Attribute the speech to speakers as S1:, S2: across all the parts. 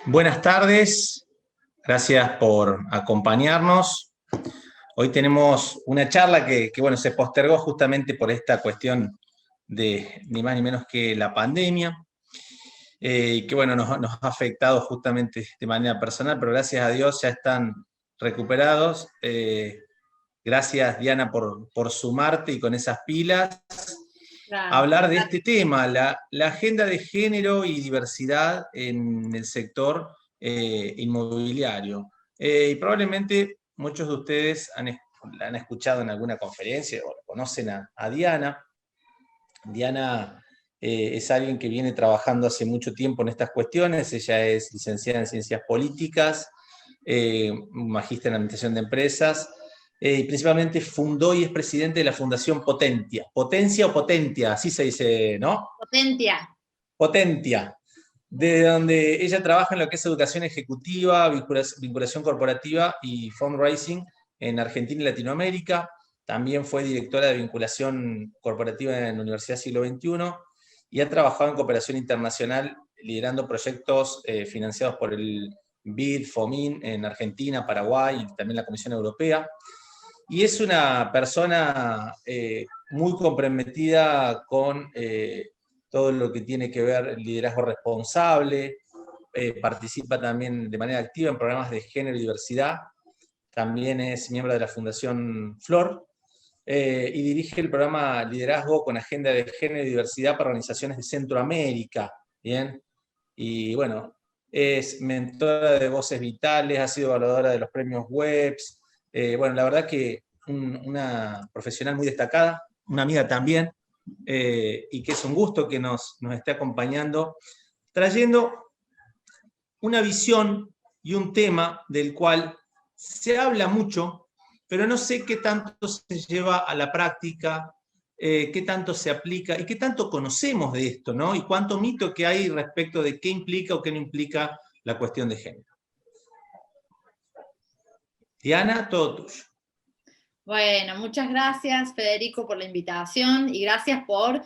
S1: Buenas tardes, gracias por acompañarnos. Hoy tenemos una charla que bueno, se postergó justamente por esta cuestión de ni más ni menos que la pandemia, y que bueno, nos ha afectado justamente de manera personal, pero gracias a Dios ya están recuperados. Gracias, Diana, por sumarte y con esas pilas hablar de este tema, la agenda de género y diversidad en el sector inmobiliario. Y probablemente muchos de ustedes la han escuchado en alguna conferencia o conocen a Diana. Diana es alguien que viene trabajando hace mucho tiempo en estas cuestiones. Ella es licenciada en Ciencias Políticas, magíster en Administración de Empresas, y principalmente fundó y es presidente de la Fundación Potentia. ¿Potencia o Potentia? Así se dice, ¿no?
S2: Potentia.
S1: Potentia, de donde ella trabaja en lo que es educación ejecutiva, vinculación corporativa y fundraising en Argentina y Latinoamérica. También fue directora de vinculación corporativa en la Universidad Siglo XXI y ha trabajado en cooperación internacional liderando proyectos financiados por el BID, FOMIN en Argentina, Paraguay y también la Comisión Europea. Y es una persona muy comprometida con todo lo que tiene que ver el liderazgo responsable, participa también de manera activa en programas de género y diversidad, también es miembro de la Fundación Flor, y dirige el programa Liderazgo con Agenda de Género y Diversidad para organizaciones de Centroamérica, ¿bien? Y bueno, es mentora de Voces Vitales, ha sido evaluadora de los premios Webs, bueno, la verdad que una profesional muy destacada, una amiga también, y que es un gusto que nos esté acompañando, trayendo una visión y un tema del cual se habla mucho, pero no sé qué tanto se lleva a la práctica, qué tanto se aplica y qué tanto conocemos de esto, ¿no? Y cuánto mito que hay respecto de qué implica o qué no implica la cuestión de género. Diana, todo tuyo.
S2: Bueno, muchas gracias, Federico, por la invitación y gracias por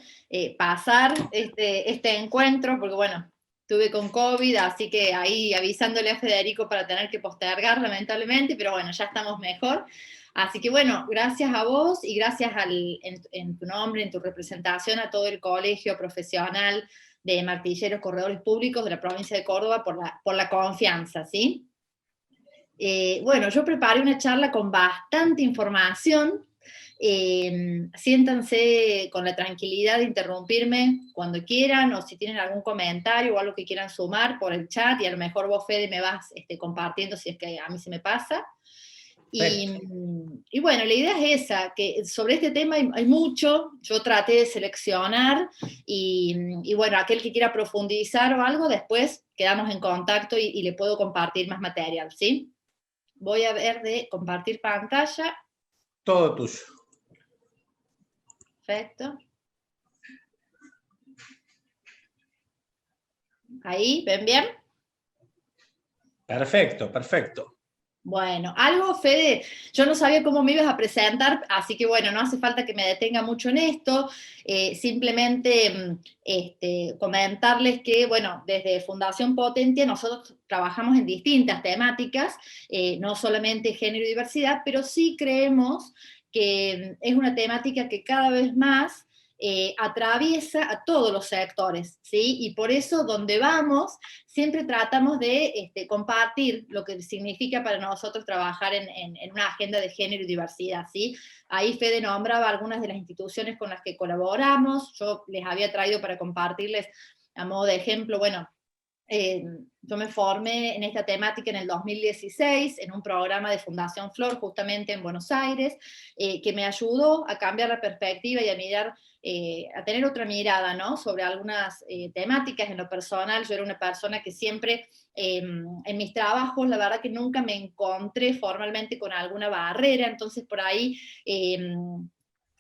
S2: pasar este encuentro, porque bueno, estuve con COVID, así que ahí avisándole a Federico para tener que postergar, lamentablemente, pero bueno, ya estamos mejor. Así que bueno, gracias a vos y gracias en tu nombre, en tu representación, a todo el colegio profesional de martilleros corredores públicos de la provincia de Córdoba por la confianza, ¿sí? Bueno, yo preparé una charla con bastante información. Siéntanse con la tranquilidad de interrumpirme cuando quieran, o si tienen algún comentario o algo que quieran sumar por el chat, y a lo mejor vos, Fede, me vas compartiendo si es que a mí se me pasa. Y bueno, la idea es esa, que sobre este tema hay mucho, yo traté de seleccionar, y bueno, aquel que quiera profundizar o algo, después quedamos en contacto y le puedo compartir más material, ¿sí? Voy a ver de compartir pantalla.
S1: Todo tuyo.
S2: Perfecto. Ahí, ¿ven bien?
S1: Perfecto, perfecto.
S2: Bueno, algo, Fede, yo no sabía cómo me ibas a presentar, así que bueno, no hace falta que me detenga mucho en esto, simplemente comentarles que, bueno, desde Fundación Potentia nosotros trabajamos en distintas temáticas, no solamente género y diversidad, pero sí creemos que es una temática que cada vez más atraviesa a todos los sectores, ¿sí? Y por eso donde vamos siempre tratamos de compartir lo que significa para nosotros trabajar en una agenda de género y diversidad, ¿sí? Ahí Fede nombraba algunas de las instituciones con las que colaboramos, yo les había traído para compartirles a modo de ejemplo, bueno, yo me formé en esta temática en el 2016 en un programa de Fundación Flor justamente en Buenos Aires, que me ayudó a cambiar la perspectiva y a mirar, a tener otra mirada, ¿no? Sobre algunas temáticas. En lo personal, yo era una persona que siempre en mis trabajos, la verdad que nunca me encontré formalmente con alguna barrera, entonces por ahí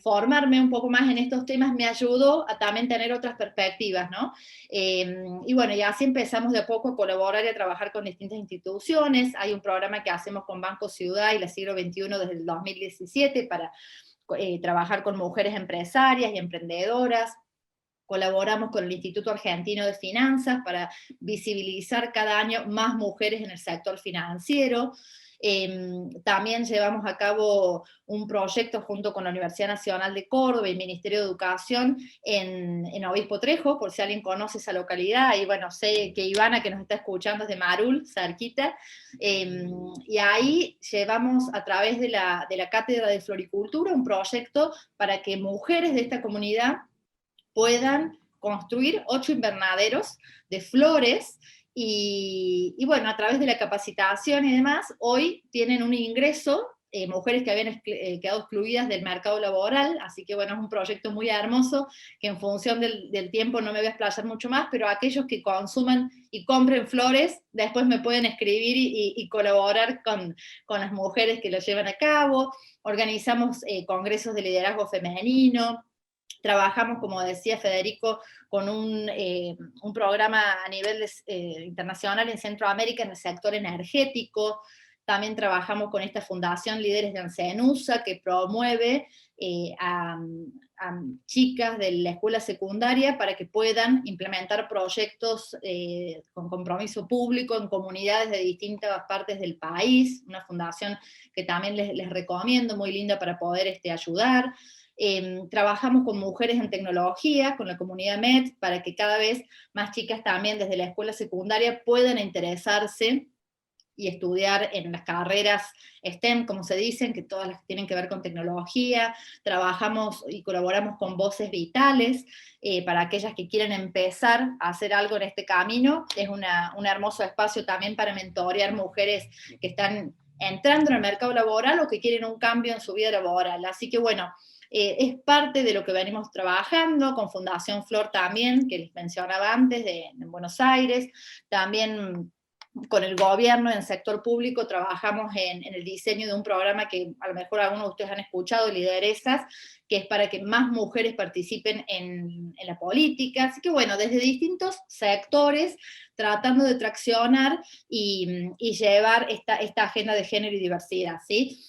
S2: formarme un poco más en estos temas me ayudó a también tener otras perspectivas, ¿no? Y bueno, y así empezamos de a poco a colaborar y a trabajar con distintas instituciones. Hay un programa que hacemos con Banco Ciudad y la Siglo XXI desde el 2017 para trabajar con mujeres empresarias y emprendedoras, Colaboramos con el Instituto Argentino de Finanzas para visibilizar cada año más mujeres en el sector financiero. También llevamos a cabo un proyecto junto con la Universidad Nacional de Córdoba y el Ministerio de Educación en Obispo Trejo, por si alguien conoce esa localidad, y bueno, sé que Ivana, que nos está escuchando, es de Marul, cerquita, y ahí llevamos a través de la Cátedra de Floricultura un proyecto para que mujeres de esta comunidad puedan construir 8 invernaderos de flores, y bueno, a través de la capacitación y demás, hoy tienen un ingreso, mujeres que habían quedado excluidas del mercado laboral, así que bueno, es un proyecto muy hermoso, que en función del tiempo no me voy a explayar mucho más, pero aquellos que consuman y compren flores, después me pueden escribir y colaborar con las mujeres que lo llevan a cabo. Organizamos congresos de liderazgo femenino. Trabajamos, como decía Federico, con un programa a nivel internacional en Centroamérica en el sector energético. También trabajamos con esta fundación Líderes de Ancenusa, que promueve a chicas de la escuela secundaria para que puedan implementar proyectos con compromiso público en comunidades de distintas partes del país. Una fundación que también les recomiendo, muy linda para poder ayudar. Trabajamos con mujeres en tecnología, con la comunidad MED, para que cada vez más chicas también desde la escuela secundaria puedan interesarse y estudiar en las carreras STEM, como se dicen, que todas las que tienen que ver con tecnología. Trabajamos y colaboramos con Voces Vitales, para aquellas que quieren empezar a hacer algo en este camino. Es un hermoso espacio también para mentorear mujeres que están entrando en el mercado laboral o que quieren un cambio en su vida laboral. Así que bueno, es parte de lo que venimos trabajando, con Fundación Flor también, que les mencionaba antes, en Buenos Aires. También con el gobierno, en el sector público, trabajamos en el diseño de un programa que a lo mejor algunos de ustedes han escuchado, Lideresas, que es para que más mujeres participen en la política. Así que bueno, desde distintos sectores, tratando de traccionar y llevar esta agenda de género y diversidad, ¿sí?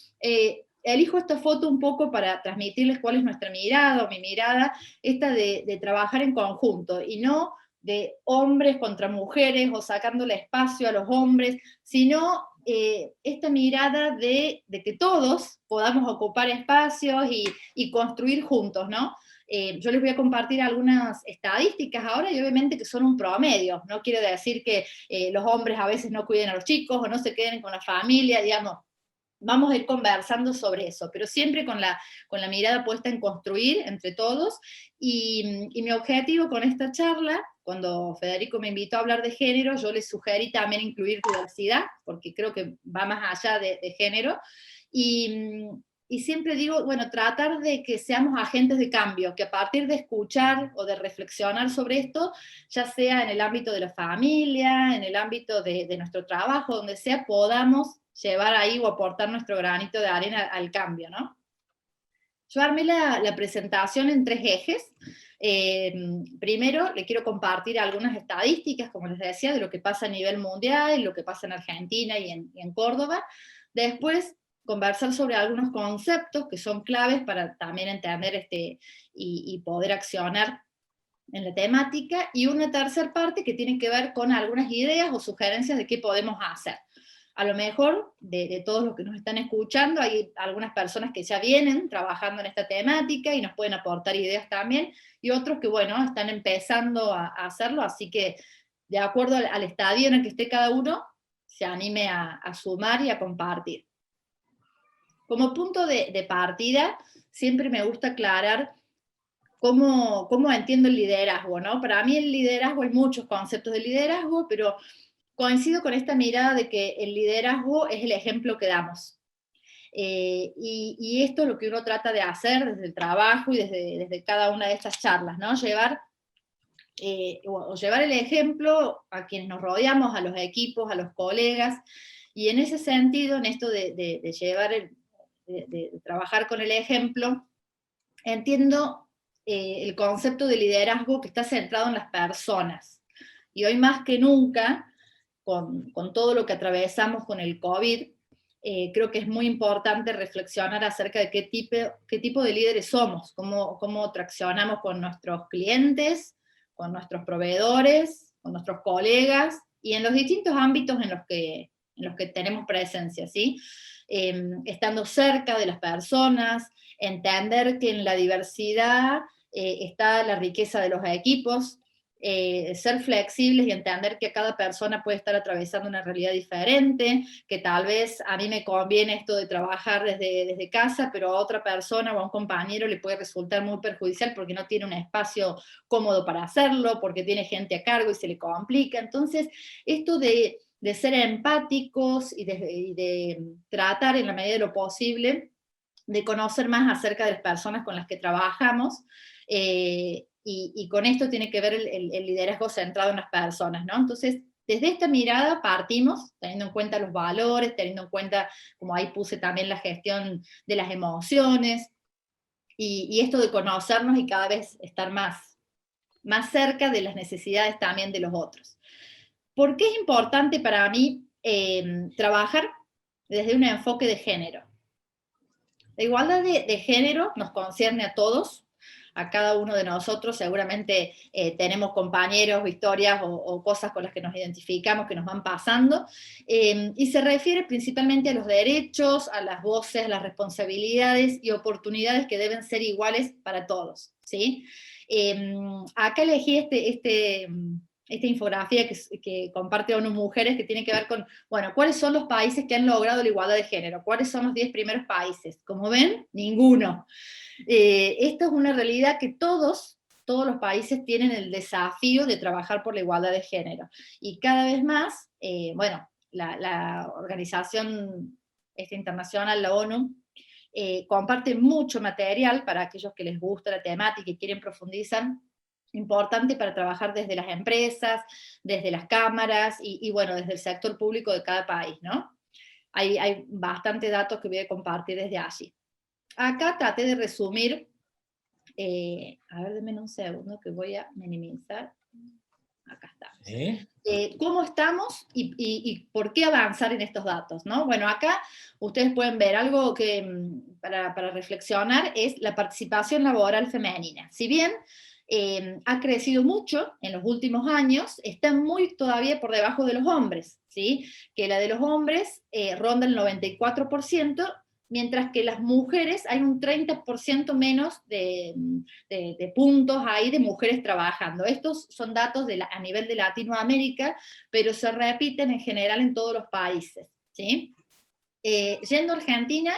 S2: Elijo esta foto un poco para transmitirles cuál es nuestra mirada, o mi mirada, esta de trabajar en conjunto, y no de hombres contra mujeres, o sacándole espacio a los hombres, sino esta mirada de que todos podamos ocupar espacios y construir juntos, ¿no? Yo les voy a compartir algunas estadísticas ahora, y obviamente que son un promedio, no quiero decir que los hombres a veces no cuiden a los chicos, o no se queden con la familia, digamos. Vamos a ir conversando sobre eso, pero siempre con la mirada puesta en construir entre todos. Y mi objetivo con esta charla, cuando Federico me invitó a hablar de género, yo les sugerí también incluir diversidad, porque creo que va más allá de género. Y siempre digo, bueno, tratar de que seamos agentes de cambio, que a partir de escuchar o de reflexionar sobre esto, ya sea en el ámbito de la familia, en el ámbito de nuestro trabajo, donde sea, podamos llevar ahí o aportar nuestro granito de arena al cambio, ¿no? Yo armé la presentación en 3 ejes. Primero, le quiero compartir algunas estadísticas, como les decía, de lo que pasa a nivel mundial, lo que pasa en Argentina y en Córdoba. Después, conversar sobre algunos conceptos que son claves para también entender y poder accionar en la temática, y una tercera parte que tiene que ver con algunas ideas o sugerencias de qué podemos hacer. A lo mejor, de todos los que nos están escuchando, hay algunas personas que ya vienen trabajando en esta temática y nos pueden aportar ideas también, y otros que, bueno, están empezando a hacerlo, así que, de acuerdo al estadio en el que esté cada uno, se anime a sumar y a compartir. Como punto de partida, siempre me gusta aclarar cómo entiendo el liderazgo, ¿no? Para mí el liderazgo, hay muchos conceptos de liderazgo, pero coincido con esta mirada de que el liderazgo es el ejemplo que damos. Y esto es lo que uno trata de hacer desde el trabajo y desde cada una de estas charlas, ¿no? Llevar el ejemplo a quienes nos rodeamos, a los equipos, a los colegas, y en ese sentido, en esto de trabajar con el ejemplo, entiendo el concepto de liderazgo que está centrado en las personas. Y hoy más que nunca, con todo lo que atravesamos con el COVID, creo que es muy importante reflexionar acerca de qué tipo de líderes somos, cómo traccionamos con nuestros clientes, con nuestros proveedores, con nuestros colegas, y en los distintos ámbitos en los que tenemos presencia, ¿sí? Estando cerca de las personas, entender que en la diversidad está la riqueza de los equipos, ser flexibles y entender que cada persona puede estar atravesando una realidad diferente, que tal vez a mí me conviene esto de trabajar desde casa, pero a otra persona o a un compañero le puede resultar muy perjudicial porque no tiene un espacio cómodo para hacerlo, porque tiene gente a cargo y se le complica. Entonces, esto de ser empáticos y de tratar en la medida de lo posible de conocer más acerca de las personas con las que trabajamos, y con esto tiene que ver el liderazgo centrado en las personas, ¿no? Entonces, desde esta mirada partimos, teniendo en cuenta los valores, teniendo en cuenta, como ahí puse también la gestión de las emociones, y esto de conocernos y cada vez estar más cerca de las necesidades también de los otros. ¿Por qué es importante para mí trabajar desde un enfoque de género? La igualdad de género nos concierne a todos, a cada uno de nosotros. Seguramente tenemos compañeros, historias o cosas con las que nos identificamos, que nos van pasando, y se refiere principalmente a los derechos, a las voces, a las responsabilidades y oportunidades que deben ser iguales para todos, ¿sí? Acá elegí esta infografía que comparte ONU Mujeres, que tiene que ver con, bueno, ¿cuáles son los países que han logrado la igualdad de género? ¿Cuáles son los 10 primeros países? Como ven, ninguno. Esto es una realidad que todos los países tienen el desafío de trabajar por la igualdad de género. Y cada vez más, bueno, la organización internacional, la ONU, comparte mucho material para aquellos que les gusta la temática y quieren profundizar, importante para trabajar desde las empresas, desde las cámaras y bueno, desde el sector público de cada país, ¿no? Hay bastante datos que voy a compartir desde allí. Acá traté de resumir, a ver, denme un segundo que voy a minimizar. Acá está.
S1: ¿Sí?
S2: ¿Cómo estamos y por qué avanzar en estos datos, ¿no? Bueno, acá ustedes pueden ver algo que para reflexionar es la participación laboral femenina. Si bien ha crecido mucho en los últimos años, está muy todavía por debajo de los hombres, ¿sí? Que la de los hombres ronda el 94%, mientras que las mujeres hay un 30% menos de puntos ahí de mujeres trabajando. Estos son datos a nivel de Latinoamérica, pero se repiten en general en todos los países, ¿sí? Yendo a Argentina,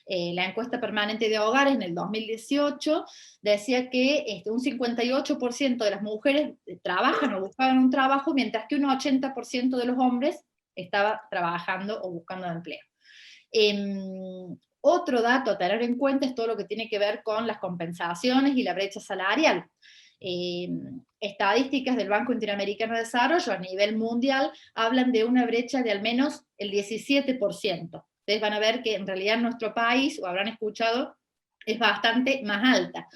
S2: la encuesta permanente de hogares en el 2018 decía que un 58% de las mujeres trabajan o buscaban un trabajo, mientras que un 80% de los hombres estaba trabajando o buscando empleo. Otro dato a tener en cuenta es todo lo que tiene que ver con las compensaciones y la brecha salarial. Estadísticas del Banco Interamericano de Desarrollo a nivel mundial hablan de una brecha de al menos el 17%. Ustedes van a ver que en realidad en nuestro país, o habrán escuchado, es bastante más alta.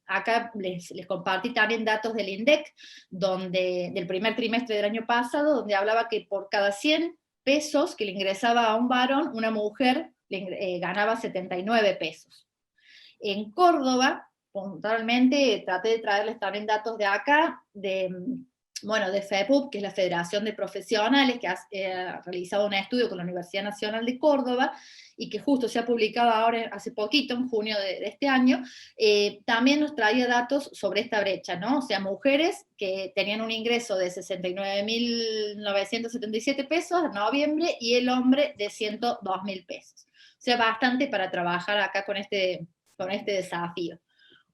S2: Acá les compartí también datos del INDEC, del primer trimestre del año pasado, donde hablaba que por cada 100 pesos que le ingresaba a un varón, una mujer ganaba 79 pesos. En Córdoba, puntualmente, traté de traerles también datos de acá, de FEPUB, que es la Federación de Profesionales, que ha realizado un estudio con la Universidad Nacional de Córdoba, y que justo se ha publicado ahora, hace poquito, en junio de este año, también nos traía datos sobre esta brecha, ¿no? O sea, mujeres que tenían un ingreso de 69.977 pesos en noviembre, y el hombre de 102.000 pesos. O sea, bastante para trabajar acá con este desafío.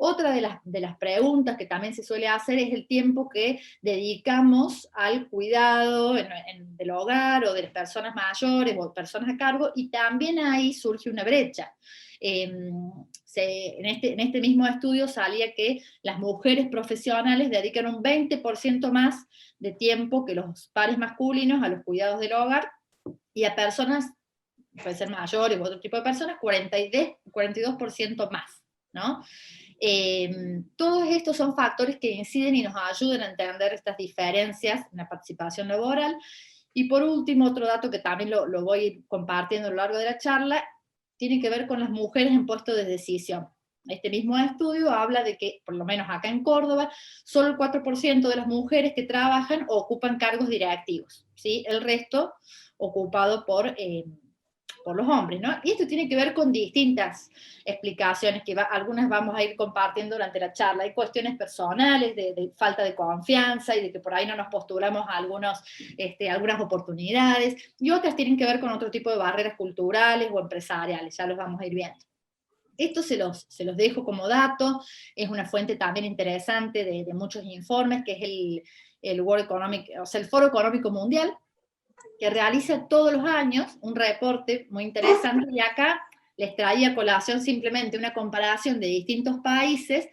S2: Otra de las preguntas que también se suele hacer es el tiempo que dedicamos al cuidado del hogar o de las personas mayores o personas a cargo, y también ahí surge una brecha. En este mismo estudio salía que las mujeres profesionales dedican un 20% más de tiempo que los pares masculinos a los cuidados del hogar, y a personas, puede ser mayores u otro tipo de personas, 42% más, ¿no? Todos estos son factores que inciden y nos ayudan a entender estas diferencias en la participación laboral. Y por último, otro dato que también lo voy a ir compartiendo a lo largo de la charla, tiene que ver con las mujeres en puestos de decisión. Este mismo estudio habla de que, por lo menos acá en Córdoba, solo el 4% de las mujeres que trabajan ocupan cargos directivos, ¿sí? El resto ocupado por los hombres, ¿no? Y esto tiene que ver con distintas explicaciones, que algunas vamos a ir compartiendo durante la charla. Hay cuestiones personales, de falta de confianza, y de que por ahí no nos postulamos a algunas oportunidades, y otras tienen que ver con otro tipo de barreras culturales o empresariales, ya los vamos a ir viendo. Esto se los dejo como dato, es una fuente también interesante de muchos informes, que es el World Economic, o sea, el Foro Económico Mundial, que realiza todos los años un reporte muy interesante, y acá les traía a colación simplemente una comparación de distintos países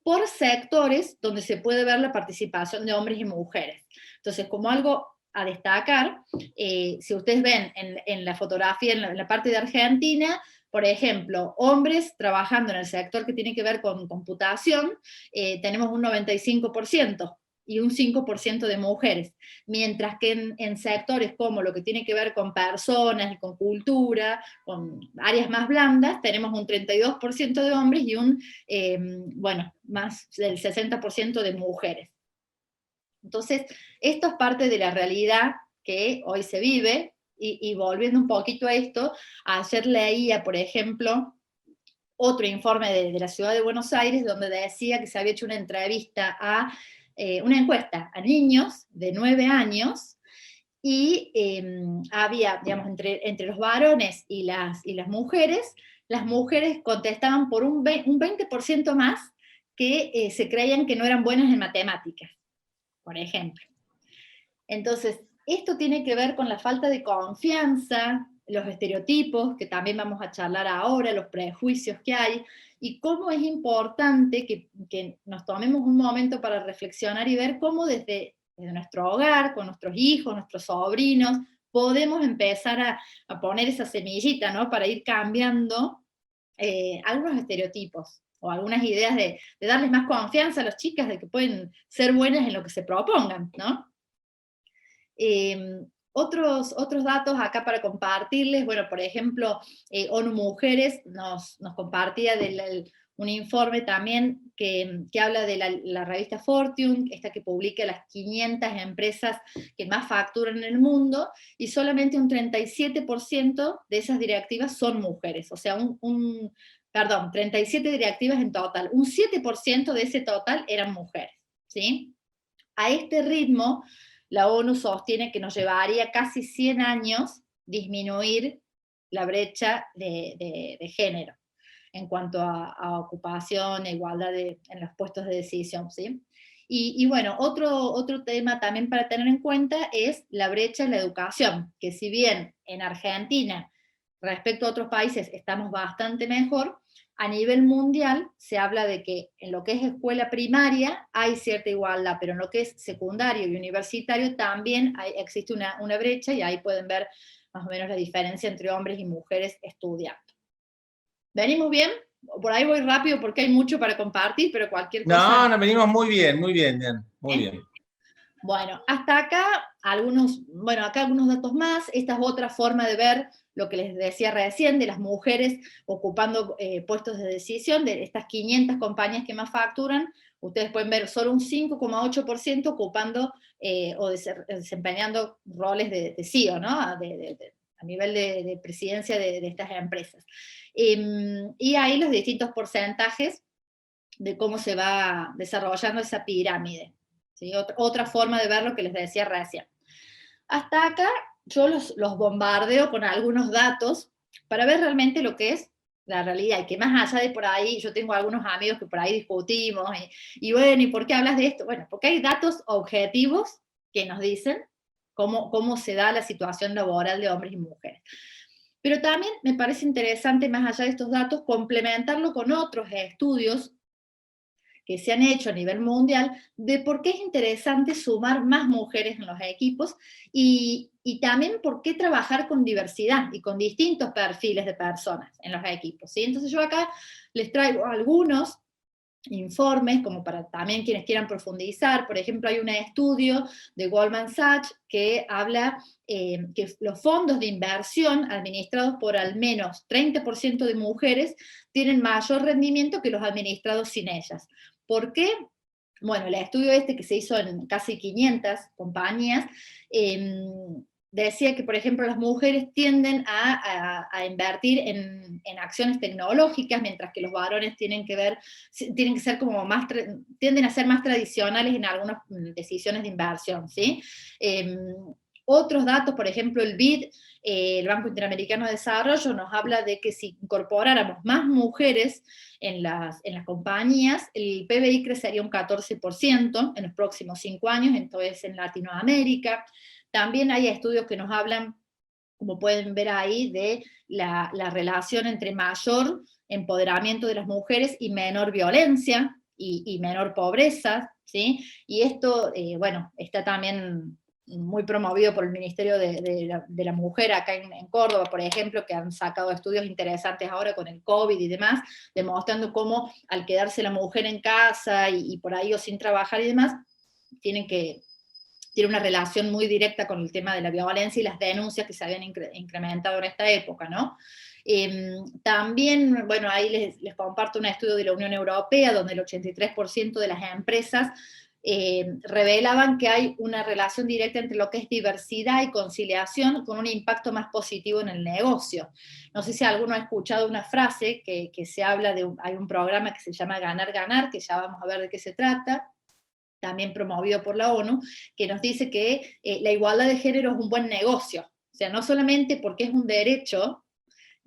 S2: por sectores donde se puede ver la participación de hombres y mujeres. Entonces, como algo a destacar, si ustedes ven en la fotografía, en la parte de Argentina, por ejemplo, hombres trabajando en el sector que tiene que ver con computación, tenemos un 95%, y un 5% de mujeres, mientras que en sectores como lo que tiene que ver con personas y con cultura, con áreas más blandas, tenemos un 32% de hombres y más del 60% de mujeres. Entonces, esto es parte de la realidad que hoy se vive, y volviendo un poquito a esto, ayer leía, por ejemplo, otro informe de la ciudad de Buenos Aires, donde decía que se había hecho una encuesta a niños de 9 años, y había, digamos, entre los varones y las mujeres contestaban por un 20% más que se creían que no eran buenas en matemáticas, por ejemplo. Entonces, esto tiene que ver con la falta de confianza, los estereotipos, que también vamos a charlar ahora, los prejuicios que hay, y cómo es importante que nos tomemos un momento para reflexionar y ver cómo desde nuestro hogar, con nuestros hijos, nuestros sobrinos, podemos empezar a poner esa semillita, ¿no? Para ir cambiando algunos estereotipos, o algunas ideas de darles más confianza a las chicas de que pueden ser buenas en lo que se propongan, ¿no? Otros datos acá para compartirles, bueno, por ejemplo, ONU Mujeres nos compartía un informe también que habla de la revista Fortune, esta que publica las 500 empresas que más facturan en el mundo, y solamente un 37% de esas directivas son mujeres, o sea, 37 directivas en total, un 7% de ese total eran mujeres, ¿sí? A este ritmo, la ONU sostiene que nos llevaría casi 100 años disminuir la brecha de género en cuanto a ocupación e igualdad en los puestos de decisión, ¿sí? Y bueno, otro tema también para tener en cuenta es la brecha en la educación, que si bien en Argentina, respecto a otros países, estamos bastante mejor, a nivel mundial se habla de que en lo que es escuela primaria hay cierta igualdad, pero en lo que es secundario y universitario también existe una brecha, y ahí pueden ver más o menos la diferencia entre hombres y mujeres estudiando. ¿Venimos bien? Por ahí voy rápido porque hay mucho para compartir, pero cualquier cosa...
S1: No, venimos muy bien, Dian, muy bien.
S2: Bueno, hasta acá algunos datos más. Esta es otra forma de ver lo que les decía recién, de las mujeres ocupando puestos de decisión, de estas 500 compañías que más facturan. Ustedes pueden ver solo un 5,8% ocupando o desempeñando roles de CEO, ¿no? A nivel de presidencia de estas empresas. Y ahí los distintos porcentajes de cómo se va desarrollando esa pirámide, ¿sí? Otra forma de ver lo que les decía recién. Hasta acá yo los bombardeo con algunos datos para ver realmente lo que es la realidad, y que más allá de por ahí, yo tengo algunos amigos que por ahí discutimos, y bueno, ¿y por qué hablas de esto? Bueno, porque hay datos objetivos que nos dicen cómo se da la situación laboral de hombres y mujeres. Pero también me parece interesante, más allá de estos datos, complementarlo con otros estudios que se han hecho a nivel mundial, de por qué es interesante sumar más mujeres en los equipos, y también por qué trabajar con diversidad y con distintos perfiles de personas en los equipos, ¿sí? Entonces yo acá les traigo algunos informes, como para también quienes quieran profundizar. Por ejemplo, hay un estudio de Goldman Sachs que habla que los fondos de inversión administrados por al menos 30% de mujeres tienen mayor rendimiento que los administrados sin ellas. ¿Por qué? Bueno, el estudio este que se hizo en casi 500 compañías, decía que, por ejemplo, las mujeres tienden a invertir en acciones tecnológicas, mientras que los varones tienen que ser como más, tienden a ser más tradicionales en algunas decisiones de inversión, ¿sí? Otros datos, por ejemplo, el BID, el Banco Interamericano de Desarrollo, nos habla de que si incorporáramos más mujeres en las compañías, el PBI crecería un 14% en los próximos 5 años, entonces en Latinoamérica. También hay estudios que nos hablan, como pueden ver ahí, de la relación entre mayor empoderamiento de las mujeres y menor violencia y menor pobreza, ¿sí? Y esto, bueno, está también muy promovido por el Ministerio de la Mujer acá en Córdoba, por ejemplo, que han sacado estudios interesantes ahora con el COVID y demás, demostrando cómo al quedarse la mujer en casa y por ahí o sin trabajar y demás, tiene una relación muy directa con el tema de la violencia y las denuncias que se habían incrementado en esta época, ¿no? También, bueno, ahí les comparto un estudio de la Unión Europea, donde el 83% de las empresas revelaban que hay una relación directa entre lo que es diversidad y conciliación con un impacto más positivo en el negocio. No sé si alguno ha escuchado una frase que se habla hay un programa que se llama Ganar, Ganar, que ya vamos a ver de qué se trata, también promovido por la ONU, que nos dice que la igualdad de género es un buen negocio. O sea, no solamente porque es un derecho,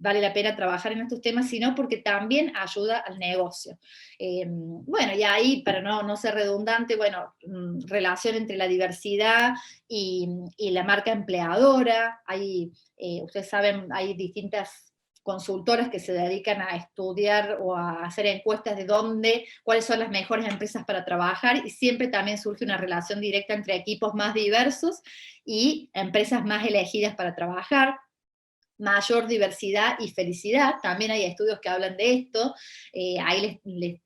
S2: vale la pena trabajar en estos temas, sino porque también ayuda al negocio. Bueno, y ahí, para no ser redundante, bueno, relación entre la diversidad y la marca empleadora. Ustedes saben, hay distintas consultoras que se dedican a estudiar o a hacer encuestas de cuáles son las mejores empresas para trabajar, y siempre también surge una relación directa entre equipos más diversos y empresas más elegidas para trabajar. Mayor diversidad y felicidad, también hay estudios que hablan de esto. Ahí les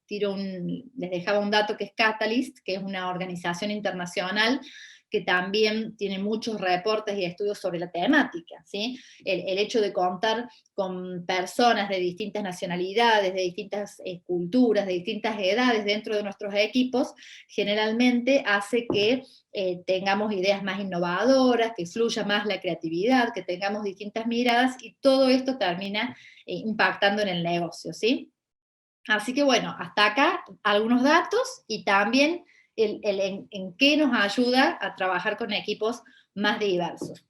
S2: dejaba un dato que es Catalyst, que es una organización internacional que también tiene muchos reportes y estudios sobre la temática, ¿sí? El hecho de contar con personas de distintas nacionalidades, de distintas culturas, de distintas edades dentro de nuestros equipos, generalmente hace que tengamos ideas más innovadoras, que fluya más la creatividad, que tengamos distintas miradas, y todo esto termina impactando en el negocio, ¿sí? Así que bueno, hasta acá algunos datos y también en qué nos ayuda a trabajar con equipos más diversos.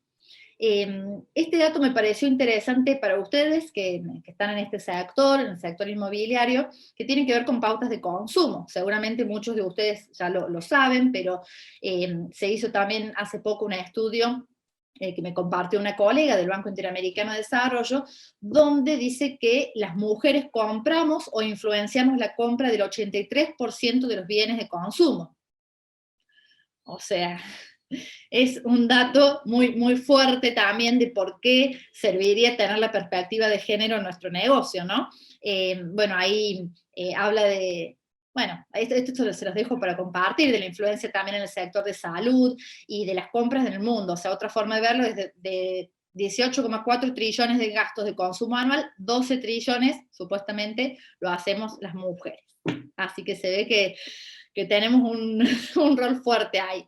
S2: Este dato me pareció interesante para ustedes que están en este sector, en el sector inmobiliario, que tiene que ver con pautas de consumo. Seguramente muchos de ustedes ya lo saben, pero se hizo también hace poco un estudio que me compartió una colega del Banco Interamericano de Desarrollo, donde dice que las mujeres compramos o influenciamos la compra del 83% de los bienes de consumo. O sea, es un dato muy, muy fuerte también de por qué serviría tener la perspectiva de género en nuestro negocio, ¿no? Bueno, ahí habla de, bueno, esto se los dejo para compartir, de la influencia también en el sector de salud y de las compras en el mundo. O sea, otra forma de verlo es de 18,4 trillones de gastos de consumo anual, 12 trillones supuestamente lo hacemos las mujeres. Así que se ve que tenemos un rol fuerte ahí.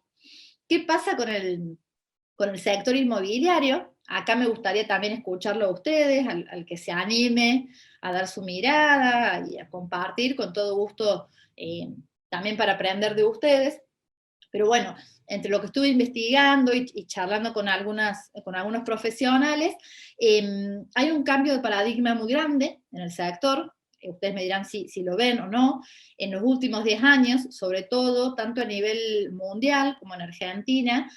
S2: ¿Qué pasa con el sector inmobiliario? Acá me gustaría también escucharlo a ustedes, al que se anime a dar su mirada y a compartir con todo gusto, también para aprender de ustedes. Pero bueno, entre lo que estuve investigando y charlando con algunos profesionales, hay un cambio de paradigma muy grande en el sector. Ustedes me dirán si lo ven o no. En los últimos 10 años, sobre todo, tanto a nivel mundial como en Argentina,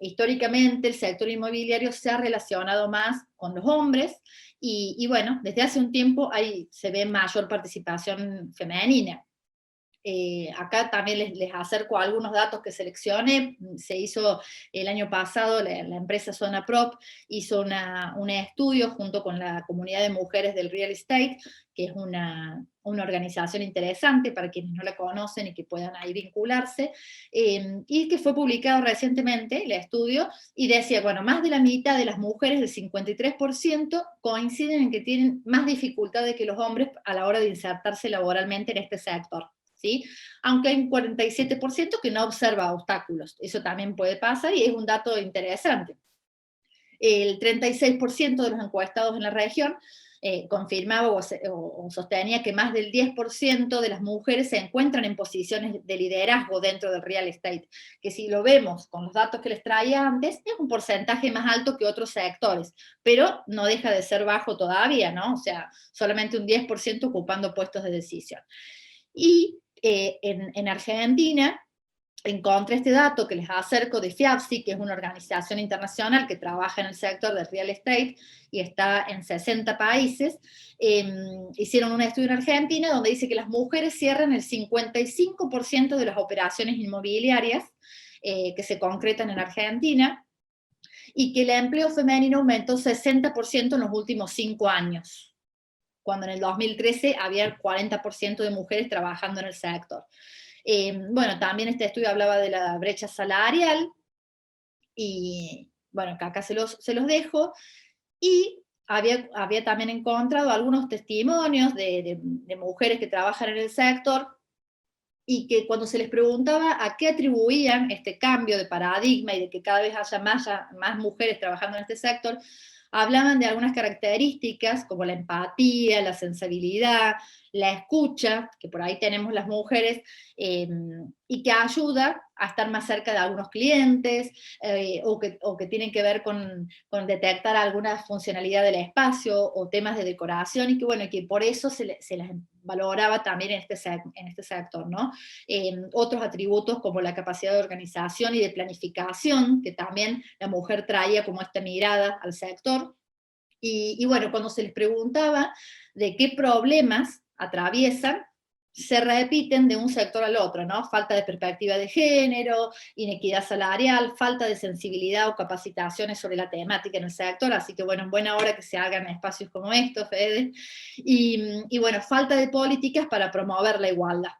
S2: históricamente el sector inmobiliario se ha relacionado más con los hombres, y bueno, desde hace un tiempo se ve mayor participación femenina. acá también les acerco algunos datos que seleccioné. Se hizo el año pasado, la empresa Zona Prop hizo un estudio junto con la comunidad de mujeres del real estate, que es una organización interesante para quienes no la conocen y que puedan ahí vincularse, y que fue publicado recientemente, el estudio, y decía, bueno, más de la mitad de las mujeres, el 53%, coinciden en que tienen más dificultades que los hombres a la hora de insertarse laboralmente en este sector. ¿Sí? Aunque hay un 47% que no observa obstáculos. Eso también puede pasar y es un dato interesante. El 36% de los encuestados en la región confirmaba o sostenía que más del 10% de las mujeres se encuentran en posiciones de liderazgo dentro del real estate, que si lo vemos con los datos que les traía antes, es un porcentaje más alto que otros sectores, pero no deja de ser bajo todavía, ¿no? O sea, solamente un 10% ocupando puestos de decisión. Y en Argentina encontré este dato que les acerco de FIAPSI, que es una organización internacional que trabaja en el sector del real estate y está en 60 países. Hicieron un estudio en Argentina donde dice que las mujeres cierran el 55% de las operaciones inmobiliarias que se concretan en Argentina, y que el empleo femenino aumentó 60% en los últimos 5 años, cuando en el 2013 había el 40% de mujeres trabajando en el sector. Bueno, también este estudio hablaba de la brecha salarial, y bueno, que acá se los dejo, y había también encontrado algunos testimonios de mujeres que trabajan en el sector, y que cuando se les preguntaba a qué atribuían este cambio de paradigma y de que cada vez haya más mujeres trabajando en este sector, hablaban de algunas características como la empatía, la sensibilidad, la escucha, que por ahí tenemos las mujeres, y que ayuda a estar más cerca de algunos clientes, o que tienen que ver con detectar alguna funcionalidad del espacio o temas de decoración, y que bueno, que por eso se las valoraba también en este sector, ¿no? Otros atributos como la capacidad de organización y de planificación, que también la mujer traía como esta mirada al sector. Y bueno, cuando se les preguntaba de qué problemas atraviesan, se repiten de un sector al otro, ¿no? Falta de perspectiva de género, inequidad salarial, falta de sensibilidad o capacitaciones sobre la temática en el sector, así que bueno, en buena hora que se hagan espacios como estos, Fede. Y bueno, falta de políticas para promover la igualdad.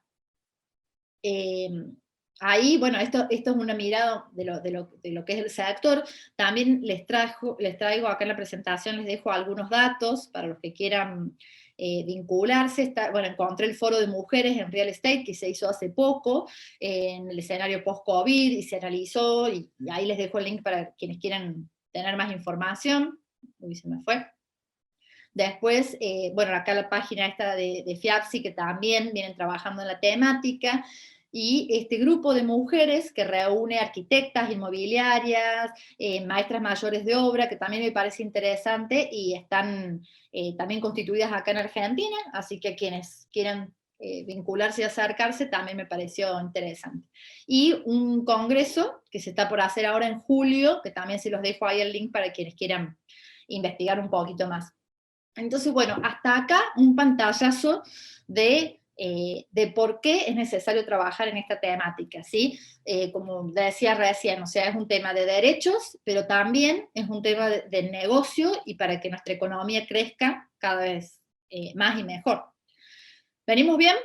S2: Ahí, bueno, esto es una mirada de lo que es el sector. También les traigo acá en la presentación, les dejo algunos datos para los que quieran vincularse. Bueno, encontré el foro de mujeres en real estate que se hizo hace poco, en el escenario post-COVID, y se analizó, y ahí les dejo el link para quienes quieran tener más información. Uy, se me fue. Después, bueno, acá la página esta de FIAPSI, que también vienen trabajando en la temática, y este grupo de mujeres que reúne arquitectas, inmobiliarias, maestras mayores de obra, que también me parece interesante, y están también constituidas acá en Argentina, así que quienes quieran vincularse y acercarse, también me pareció interesante. Y un congreso que se está por hacer ahora en julio, que también se los dejo ahí el link para quienes quieran investigar un poquito más. Entonces, bueno, hasta acá un pantallazo de por qué es necesario trabajar en esta temática, ¿sí? Como decía recién, o sea, es un tema de derechos, pero también es un tema de negocio, y para que nuestra economía crezca cada vez más y mejor. ¿Venimos bien?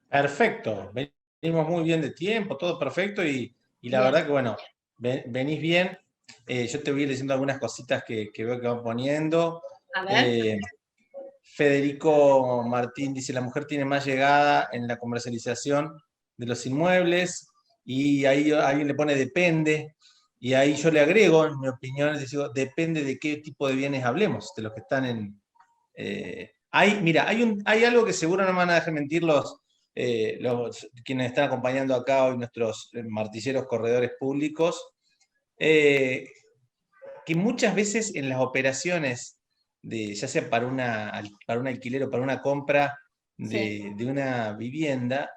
S1: Perfecto, venimos muy bien de tiempo, todo perfecto, y la
S2: Bien.
S1: verdad que bueno, venís bien. Yo te voy a ir diciendo algunas cositas que veo que van poniendo.
S2: A ver.
S1: Federico Martín dice: la mujer tiene más llegada en la comercialización de los inmuebles, y ahí alguien le pone depende, y ahí yo le agrego, en mi opinión, les digo, depende de qué tipo de bienes hablemos, de los que están en... mira, hay algo que seguro no me van a dejar mentir quienes están acompañando acá hoy, nuestros martilleros corredores públicos, que muchas veces en las operaciones, ya sea para un alquiler o para una compra de una vivienda,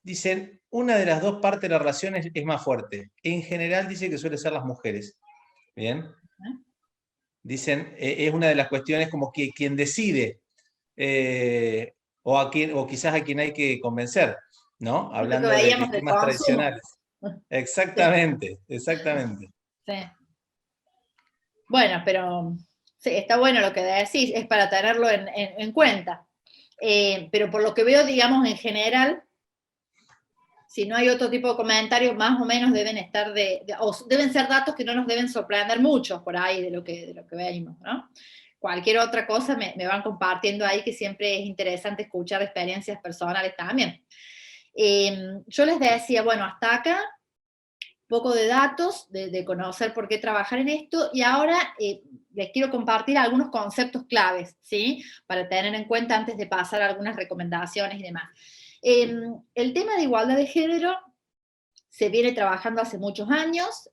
S1: dicen, una de las dos partes de la relación es más fuerte. En general dice que suele ser las mujeres. ¿Bien? Dicen, es una de las cuestiones como que quien decide o quizás a quien hay que convencer, ¿no?
S2: Lo que
S1: Hablando de
S2: veíamos del
S1: climas
S2: consumo.
S1: tradicionales.
S2: Sí,
S1: Exactamente, exactamente.
S2: sí. Bueno, pero sí, está bueno lo que decís, es para tenerlo en cuenta. Pero por lo que veo, digamos, en general, si no hay otro tipo de comentarios, más o menos deben estar o deben ser datos que no nos deben sorprender mucho por ahí de lo que vemos, ¿no? Cualquier otra cosa me van compartiendo ahí, que siempre es interesante escuchar experiencias personales también. Yo les decía, bueno, hasta acá poco de datos, de conocer por qué trabajar en esto, y ahora les quiero compartir algunos conceptos claves, ¿sí? Para tener en cuenta antes de pasar a algunas recomendaciones y demás. El tema de igualdad de género se viene trabajando hace muchos años.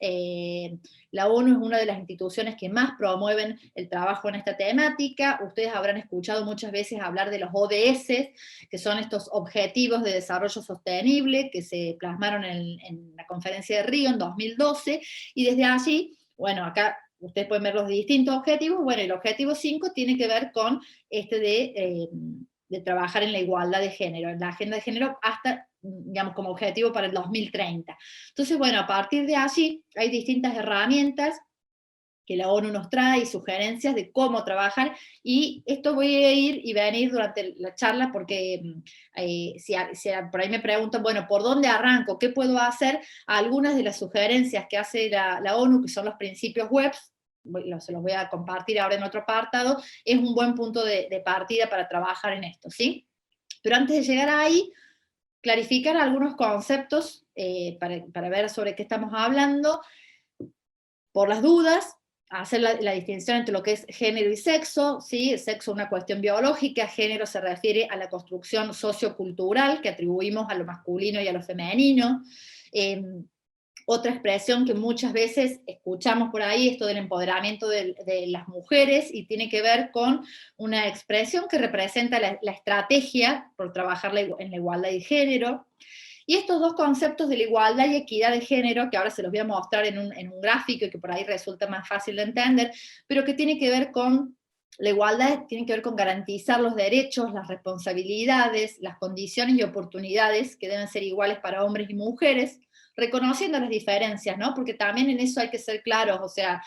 S2: La ONU es una de las instituciones que más promueven el trabajo en esta temática. Ustedes habrán escuchado muchas veces hablar de los ODS, que son estos Objetivos de Desarrollo Sostenible, que se plasmaron en la conferencia de Río en 2012, y desde allí, bueno, acá ustedes pueden ver los distintos objetivos. Bueno, el objetivo 5 tiene que ver con este de trabajar en la igualdad de género, en la agenda de género hasta, digamos, como objetivo para el 2030. Entonces, bueno, a partir de allí hay distintas herramientas que la ONU nos trae y sugerencias de cómo trabajar, y esto voy a ir y venir durante la charla porque si por ahí me preguntan, bueno, ¿por dónde arranco? ¿Qué puedo hacer? Algunas de las sugerencias que hace la ONU, que son los principios WEBs, se los voy a compartir ahora en otro apartado, es un buen punto de partida para trabajar en esto, ¿sí? Pero antes de llegar ahí, clarificar algunos conceptos para ver sobre qué estamos hablando, por las dudas, hacer la distinción entre lo que es género y sexo, ¿sí? Sexo es una cuestión biológica, género se refiere a la construcción sociocultural que atribuimos a lo masculino y a lo femenino. Otra expresión que muchas veces escuchamos por ahí, esto del empoderamiento de las mujeres, y tiene que ver con una expresión que representa la estrategia por trabajar en la igualdad de género. Y estos dos conceptos de la igualdad y equidad de género, que ahora se los voy a mostrar en un gráfico y que por ahí resulta más fácil de entender, pero que tiene que ver con, la igualdad tiene que ver con garantizar los derechos, las responsabilidades, las condiciones y oportunidades que deben ser iguales para hombres y mujeres, reconociendo las diferencias, ¿no? Porque también en eso hay que ser claros, o sea,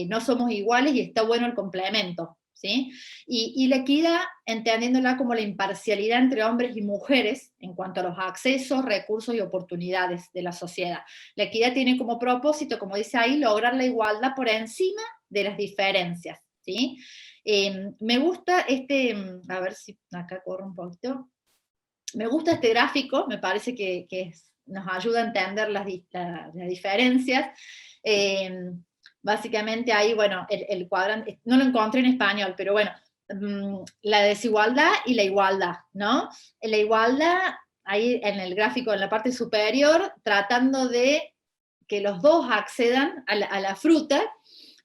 S2: no somos iguales y está bueno el complemento, ¿sí? Y la equidad, entendiéndola como la imparcialidad entre hombres y mujeres en cuanto a los accesos, recursos y oportunidades de la sociedad. La equidad tiene como propósito, como dice ahí, lograr la igualdad por encima de las diferencias, ¿sí? Me gusta a ver si acá corro un poquito, me gusta este gráfico, me parece que nos ayuda a entender las diferencias. Básicamente ahí, bueno, el cuadrante, no lo encontré en español, pero bueno, la desigualdad y la igualdad, ¿no? La igualdad, ahí en el gráfico, en la parte superior, tratando de que los dos accedan a la fruta.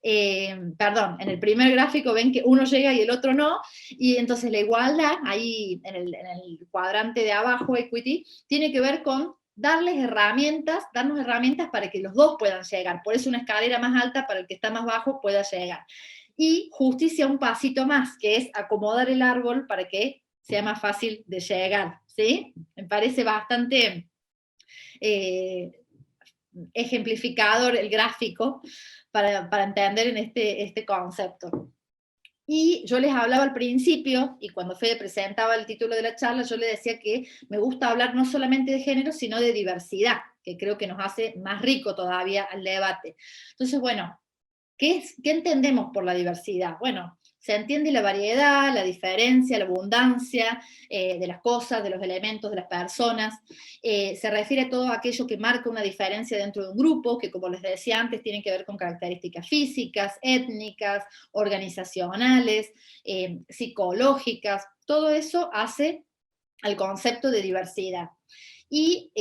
S2: Perdón, en el primer gráfico ven que uno llega y el otro no, y entonces la igualdad, ahí en el cuadrante de abajo, equity, tiene que ver con darnos herramientas para que los dos puedan llegar. Por eso una escalera más alta para el que está más bajo pueda llegar. Y justicia un pasito más, que es acomodar el árbol para que sea más fácil de llegar, ¿sí? Me parece bastante ejemplificador el gráfico para entender en este concepto. Y yo les hablaba al principio, y cuando Fede presentaba el título de la charla, yo le decía que me gusta hablar no solamente de género, sino de diversidad, que creo que nos hace más rico todavía al debate. Entonces, bueno, ¿qué entendemos por la diversidad? Bueno, se entiende la variedad, la diferencia, la abundancia de las cosas, de los elementos, de las personas. Se refiere a todo aquello que marca una diferencia dentro de un grupo, que como les decía antes, tienen que ver con características físicas, étnicas, organizacionales, psicológicas. Todo eso hace al concepto de diversidad. Y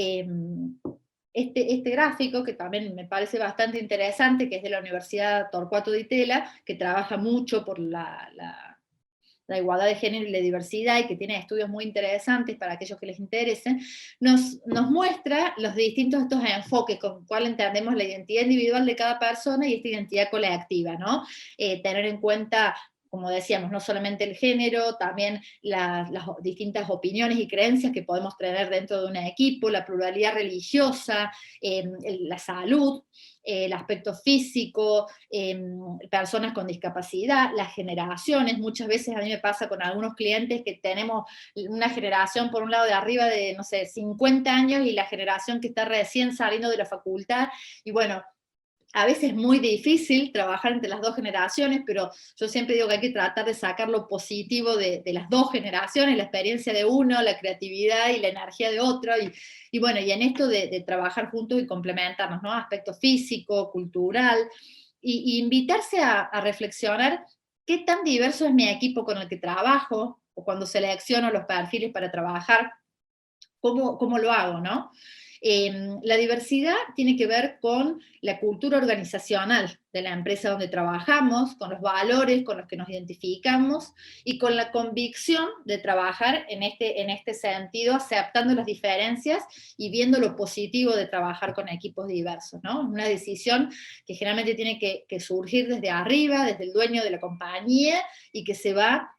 S2: este gráfico, que también me parece bastante interesante, que es de la Universidad Torcuato Di Tella, que trabaja mucho por la igualdad de género y la diversidad, y que tiene estudios muy interesantes para aquellos que les interesen, nos muestra los distintos estos enfoques con cuál entendemos la identidad individual de cada persona y esta identidad colectiva, ¿no? Tener en cuenta como decíamos, no solamente el género, también las distintas opiniones y creencias que podemos tener dentro de un equipo, la pluralidad religiosa, la salud, el aspecto físico, personas con discapacidad, las generaciones. Muchas veces a mí me pasa con algunos clientes que tenemos una generación por un lado de arriba de, no sé, 50 años y la generación que está recién saliendo de la facultad, y bueno, a veces es muy difícil trabajar entre las dos generaciones, pero yo siempre digo que hay que tratar de sacar lo positivo de las dos generaciones, la experiencia de uno, la creatividad y la energía de otro, y bueno, y en esto de trabajar juntos y complementarnos, ¿no? Aspecto físico, cultural, y invitarse a reflexionar qué tan diverso es mi equipo con el que trabajo, o cuando selecciono los perfiles para trabajar, cómo lo hago, ¿no? La diversidad tiene que ver con la cultura organizacional de la empresa donde trabajamos, con los valores con los que nos identificamos y con la convicción de trabajar en este sentido, aceptando las diferencias y viendo lo positivo de trabajar con equipos diversos, ¿no? Una decisión que generalmente tiene que surgir desde arriba, desde el dueño de la compañía, y que se va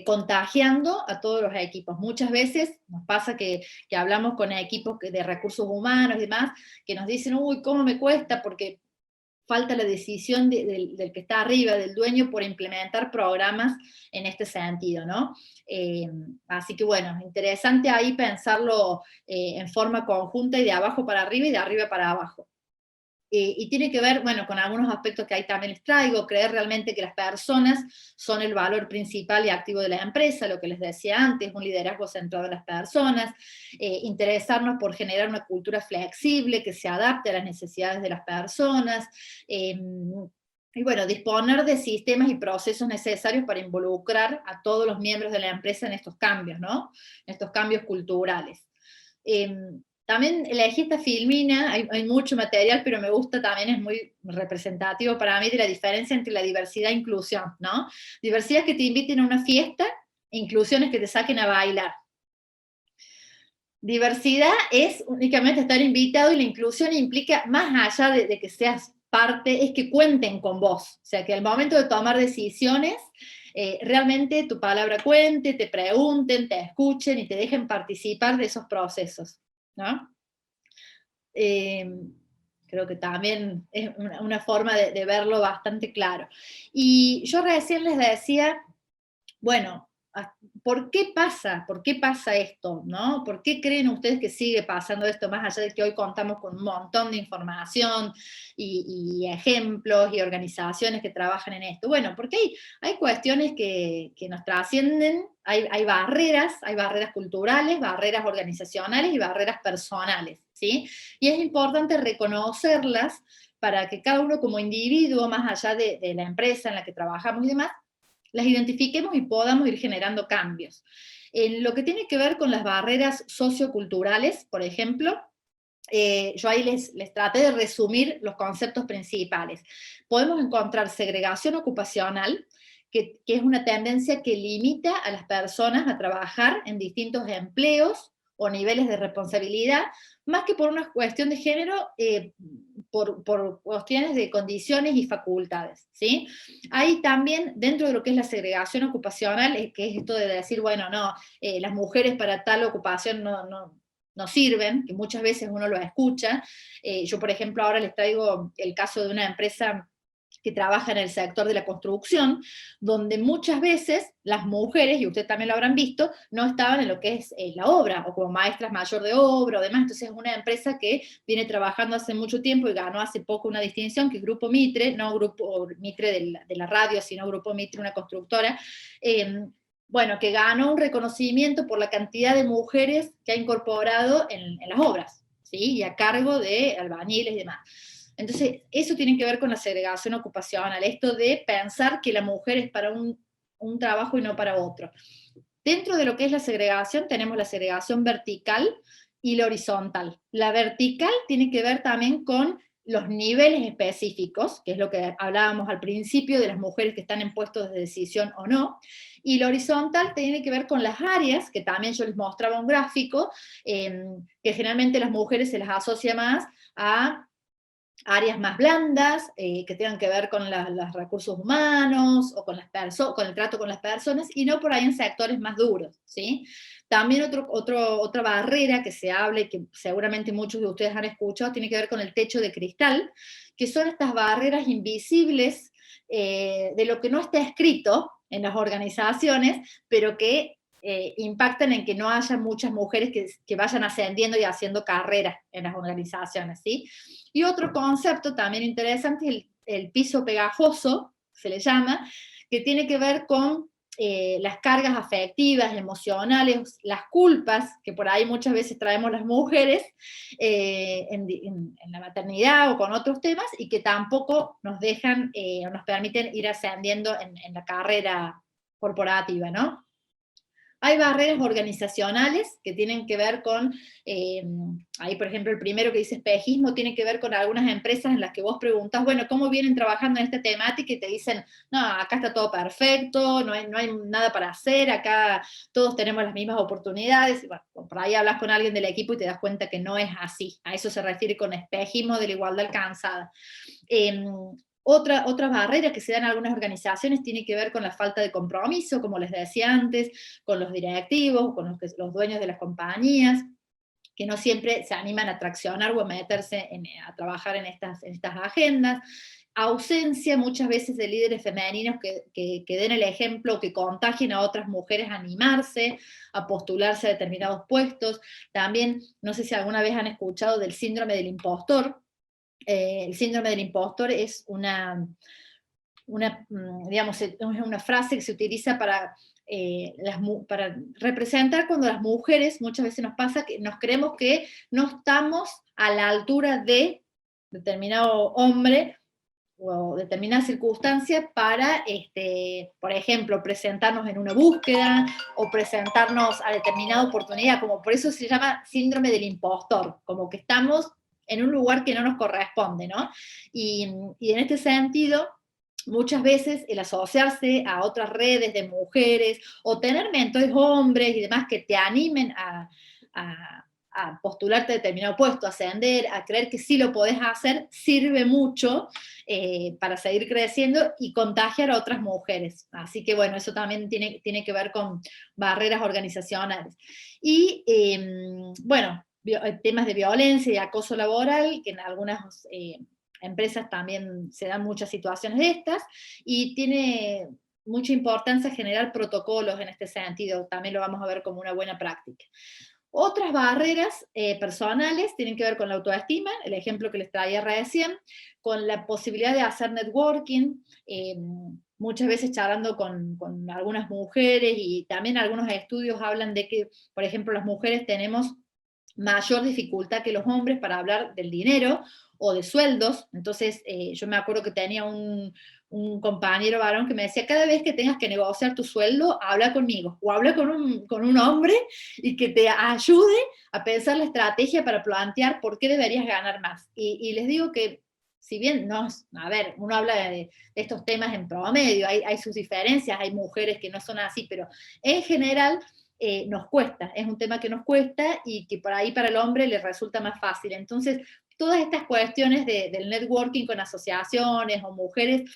S2: contagiando a todos los equipos. Muchas veces nos pasa que hablamos con equipos de recursos humanos y demás, que nos dicen, uy, ¿cómo me cuesta? Porque falta la decisión del que está arriba, del dueño, por implementar programas en este sentido, ¿no? Así que bueno, interesante ahí pensarlo en forma conjunta y de abajo para arriba y de arriba para abajo. Y tiene que ver, bueno, con algunos aspectos que ahí también les traigo, creer realmente que las personas son el valor principal y activo de la empresa, lo que les decía antes, un liderazgo centrado en las personas, interesarnos por generar una cultura flexible que se adapte a las necesidades de las personas, y bueno, disponer de sistemas y procesos necesarios para involucrar a todos los miembros de la empresa en estos cambios, ¿no? En estos cambios culturales. También elegí esta filmina, hay mucho material, pero me gusta también, es muy representativo para mí de la diferencia entre la diversidad e inclusión, ¿no? Diversidad es que te inviten a una fiesta, e inclusión es que te saquen a bailar. Diversidad es únicamente estar invitado, y la inclusión implica, más allá de que seas parte, es que cuenten con vos. O sea, que al momento de tomar decisiones, realmente tu palabra cuente, te pregunten, te escuchen y te dejen participar de esos procesos, ¿no? Creo que también es una forma de verlo bastante claro. Y yo recién les decía, bueno, ¿por qué pasa? ¿Por qué pasa esto? ¿No? ¿Por qué creen ustedes que sigue pasando esto, más allá de que hoy contamos con un montón de información y ejemplos y organizaciones que trabajan en esto? Bueno, porque hay cuestiones que nos trascienden, hay barreras culturales, barreras organizacionales y barreras personales, ¿sí? Y es importante reconocerlas para que cada uno como individuo, más allá de la empresa en la que trabajamos y demás, las identifiquemos y podamos ir generando cambios. En lo que tiene que ver con las barreras socioculturales, por ejemplo, yo ahí les traté de resumir los conceptos principales. Podemos encontrar segregación ocupacional, que es una tendencia que limita a las personas a trabajar en distintos empleos o niveles de responsabilidad, más que por una cuestión de género, por cuestiones de condiciones y facultades, ¿sí? Hay también, dentro de lo que es la segregación ocupacional, que es esto de decir, bueno, no, las mujeres para tal ocupación no sirven, que muchas veces uno lo escucha. Yo, por ejemplo, ahora les traigo el caso de una empresa que trabaja en el sector de la construcción, donde muchas veces las mujeres, y ustedes también lo habrán visto, no estaban en lo que es la obra, o como maestras mayor de obra o demás. Entonces es una empresa que viene trabajando hace mucho tiempo y ganó hace poco una distinción, que es Grupo Mitre, no Grupo Mitre de la radio, sino Grupo Mitre, una constructora, bueno, que ganó un reconocimiento por la cantidad de mujeres que ha incorporado en las obras, ¿sí? Y a cargo de albañiles y demás. Entonces, eso tiene que ver con la segregación ocupacional, esto de pensar que la mujer es para un trabajo y no para otro. Dentro de lo que es la segregación, tenemos la segregación vertical y la horizontal. La vertical tiene que ver también con los niveles específicos, que es lo que hablábamos al principio de las mujeres que están en puestos de decisión o no, y la horizontal tiene que ver con las áreas, que también yo les mostraba un gráfico, que generalmente las mujeres se las asocia más a áreas más blandas, que tengan que ver con los recursos humanos o con, con el trato con las personas, y no por ahí en sectores más duros, ¿sí? También otra barrera que se habla y que seguramente muchos de ustedes han escuchado, tiene que ver con el techo de cristal, que son estas barreras invisibles de lo que no está escrito en las organizaciones, pero que impactan en que no haya muchas mujeres que vayan ascendiendo y haciendo carreras en las organizaciones, ¿sí? Y otro concepto también interesante es el piso pegajoso, se le llama, que tiene que ver con las cargas afectivas, emocionales, las culpas que por ahí muchas veces traemos las mujeres en la maternidad o con otros temas, y que tampoco nos dejan o nos permiten ir ascendiendo en la carrera corporativa, ¿no? Hay barreras organizacionales que tienen que ver con, ahí por ejemplo el primero que dice espejismo, tiene que ver con algunas empresas en las que vos preguntas, bueno, ¿cómo vienen trabajando en esta temática? Y te dicen, no, acá está todo perfecto, no hay nada para hacer, acá todos tenemos las mismas oportunidades. Bueno, por ahí hablas con alguien del equipo y te das cuenta que no es así. A eso se refiere con espejismo de la igualdad alcanzada. Otra barrera que se da en algunas organizaciones tiene que ver con la falta de compromiso, como les decía antes, con los directivos, con los dueños de las compañías, que no siempre se animan a traccionar o a meterse a trabajar en estas agendas. Ausencia muchas veces de líderes femeninos que den el ejemplo, que contagien a otras mujeres a animarse, a postularse a determinados puestos. También, no sé si alguna vez han escuchado del síndrome del impostor. El síndrome del impostor es digamos, es una frase que se utiliza para representar cuando las mujeres, muchas veces nos pasa que nos creemos que no estamos a la altura de determinado hombre o determinada circunstancia para, por ejemplo, presentarnos en una búsqueda o presentarnos a determinada oportunidad, como por eso se llama síndrome del impostor, como que estamos en un lugar que no nos corresponde, ¿no? Y en este sentido, muchas veces el asociarse a otras redes de mujeres o tener mentores hombres y demás que te animen a postularte a determinado puesto, a ascender, a creer que sí lo podés hacer, sirve mucho para seguir creciendo y contagiar a otras mujeres. Así que bueno, eso también tiene que ver con barreras organizacionales. Y bueno, temas de violencia y acoso laboral, que en algunas empresas también se dan muchas situaciones de estas, y tiene mucha importancia generar protocolos en este sentido, también lo vamos a ver como una buena práctica. Otras barreras personales tienen que ver con la autoestima, el ejemplo que les traía recién, con la posibilidad de hacer networking, muchas veces charlando con algunas mujeres, y también algunos estudios hablan de que, por ejemplo, las mujeres tenemos mayor dificultad que los hombres para hablar del dinero o de sueldos. Entonces, yo me acuerdo que tenía un compañero varón que me decía, cada vez que tengas que negociar tu sueldo, habla conmigo, o habla con un hombre y que te ayude a pensar la estrategia para plantear por qué deberías ganar más. Y les digo que, si bien no, a ver, uno habla de estos temas en promedio, hay sus diferencias, hay mujeres que no son así, pero en general nos cuesta, es un tema que nos cuesta y que por ahí para el hombre le resulta más fácil. Entonces, todas estas cuestiones del networking con asociaciones o mujeres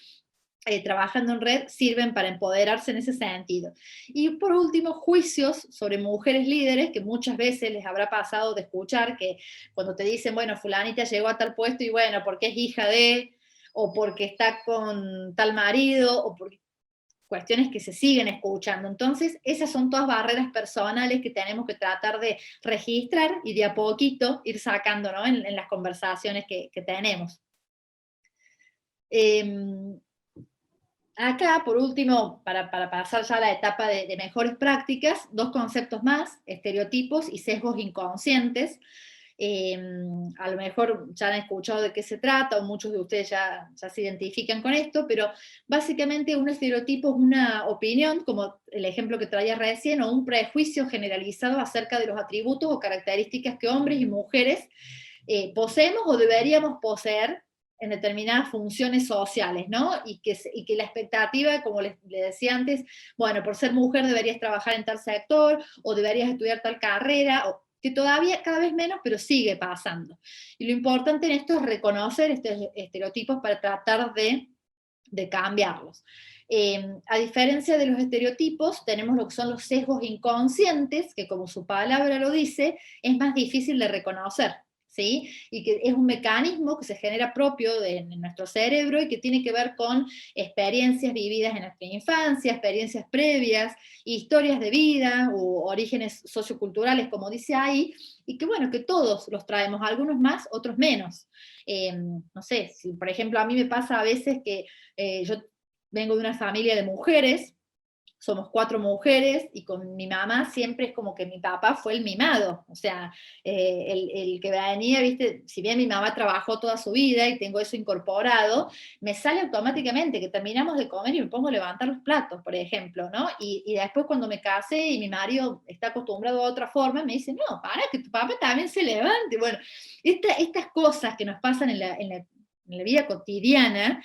S2: trabajando en red sirven para empoderarse en ese sentido. Y por último, juicios sobre mujeres líderes, que muchas veces les habrá pasado de escuchar que cuando te dicen, bueno, fulanita llegó a tal puesto y bueno, porque es hija de, o porque está con tal marido, o porque cuestiones que se siguen escuchando. Entonces, esas son todas barreras personales que tenemos que tratar de registrar y de a poquito ir sacando, ¿no? en las conversaciones que tenemos. Acá, por último, para pasar ya a la etapa de mejores prácticas, dos conceptos más, estereotipos y sesgos inconscientes. A lo mejor ya han escuchado de qué se trata, o muchos de ustedes ya se identifican con esto, pero básicamente un estereotipo es una opinión, como el ejemplo que traía recién, o un prejuicio generalizado acerca de los atributos o características que hombres y mujeres poseemos o deberíamos poseer en determinadas funciones sociales, ¿no? Y que la expectativa, como les decía antes, bueno, por ser mujer deberías trabajar en tal sector, o deberías estudiar tal carrera, que todavía cada vez menos, pero sigue pasando. Y lo importante en esto es reconocer estos estereotipos para tratar de cambiarlos. A diferencia de los estereotipos, tenemos lo que son los sesgos inconscientes, que como su palabra lo dice, es más difícil de reconocer, ¿sí? Y que es un mecanismo que se genera propio de nuestro cerebro y que tiene que ver con experiencias vividas en nuestra infancia, experiencias previas, historias de vida o orígenes socioculturales, como dice ahí, y que bueno, que todos los traemos, algunos más, otros menos. No sé, si por ejemplo a mí me pasa a veces que yo vengo de una familia de mujeres, somos 4 mujeres, y con mi mamá siempre es como que mi papá fue el mimado, o sea, el que venía, viste, si bien mi mamá trabajó toda su vida y tengo eso incorporado, me sale automáticamente que terminamos de comer y me pongo a levantar los platos, por ejemplo, ¿no? Y después cuando me casé y mi marido está acostumbrado a otra forma, me dice, no, para, que tu papá también se levante. Bueno, estas cosas que nos pasan en la vida cotidiana,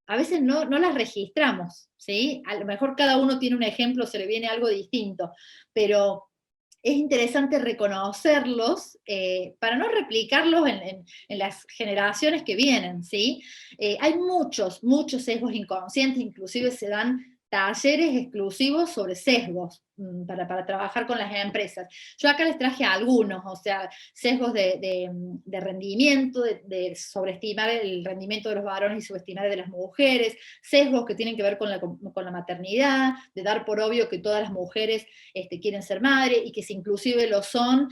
S2: a veces no las registramos, ¿sí? A lo mejor cada uno tiene un ejemplo, se le viene algo distinto, pero es interesante reconocerlos para no replicarlos en las generaciones que vienen, ¿sí? Hay muchos sesgos inconscientes, inclusive se dan talleres exclusivos sobre sesgos para trabajar con las empresas. Yo acá les traje algunos, o sea, sesgos de rendimiento, de sobreestimar el rendimiento de los varones y subestimar el de las mujeres, sesgos que tienen que ver con la maternidad, de dar por obvio que todas las mujeres quieren ser madre, y que si inclusive lo son,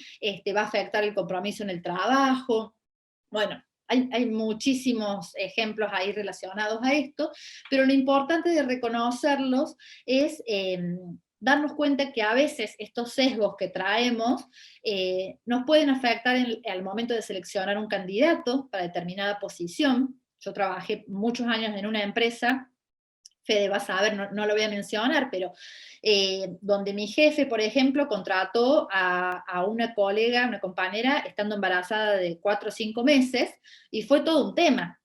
S2: va a afectar el compromiso en el trabajo. Bueno, hay muchísimos ejemplos ahí relacionados a esto, pero lo importante de reconocerlos es darnos cuenta que a veces estos sesgos que traemos nos pueden afectar al momento de seleccionar un candidato para determinada posición. Yo trabajé muchos años en una empresa, Fede va a saber, no lo voy a mencionar, pero donde mi jefe, por ejemplo, contrató a una colega, una compañera, estando embarazada de 4 o 5 meses, y fue todo un tema.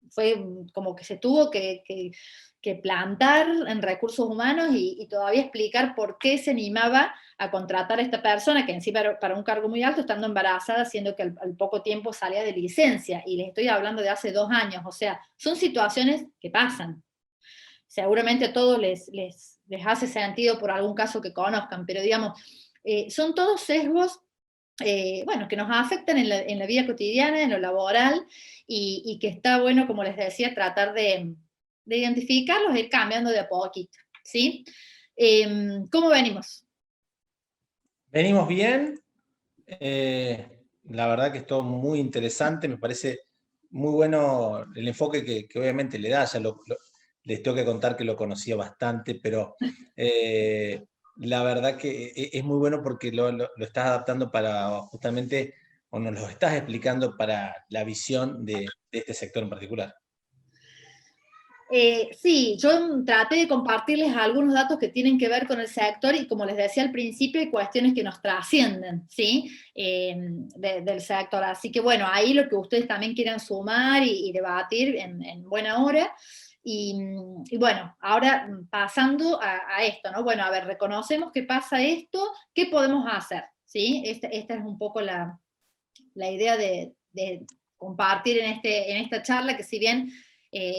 S2: Fue como que se tuvo que plantar en recursos humanos y todavía explicar por qué se animaba a contratar a esta persona, que encima era para un cargo muy alto, estando embarazada, siendo que al poco tiempo salía de licencia, y les estoy hablando de hace 2 años, o sea, son situaciones que pasan. Seguramente a todos les hace sentido por algún caso que conozcan, pero digamos, son todos sesgos bueno, que nos afectan en la vida cotidiana, en lo laboral, y que está bueno, como les decía, tratar de identificarlos e ir cambiando de a poquito, ¿sí? ¿Cómo venimos?
S1: Venimos bien, la verdad que es todo muy interesante, me parece muy bueno el enfoque que obviamente le da, les tengo que contar que lo conocía bastante, pero la verdad que es muy bueno porque lo estás adaptando para justamente, o nos lo estás explicando para la visión de este sector en particular.
S2: Sí, yo traté de compartirles algunos datos que tienen que ver con el sector, y como les decía al principio, hay cuestiones que nos trascienden, ¿sí? Del sector. Así que bueno, ahí lo que ustedes también quieran sumar y debatir en buena hora. Y bueno, ahora pasando a esto, ¿no? Bueno, a ver, reconocemos que pasa esto, ¿qué podemos hacer? ¿Sí? Esta es un poco la idea de compartir en esta charla, que si bien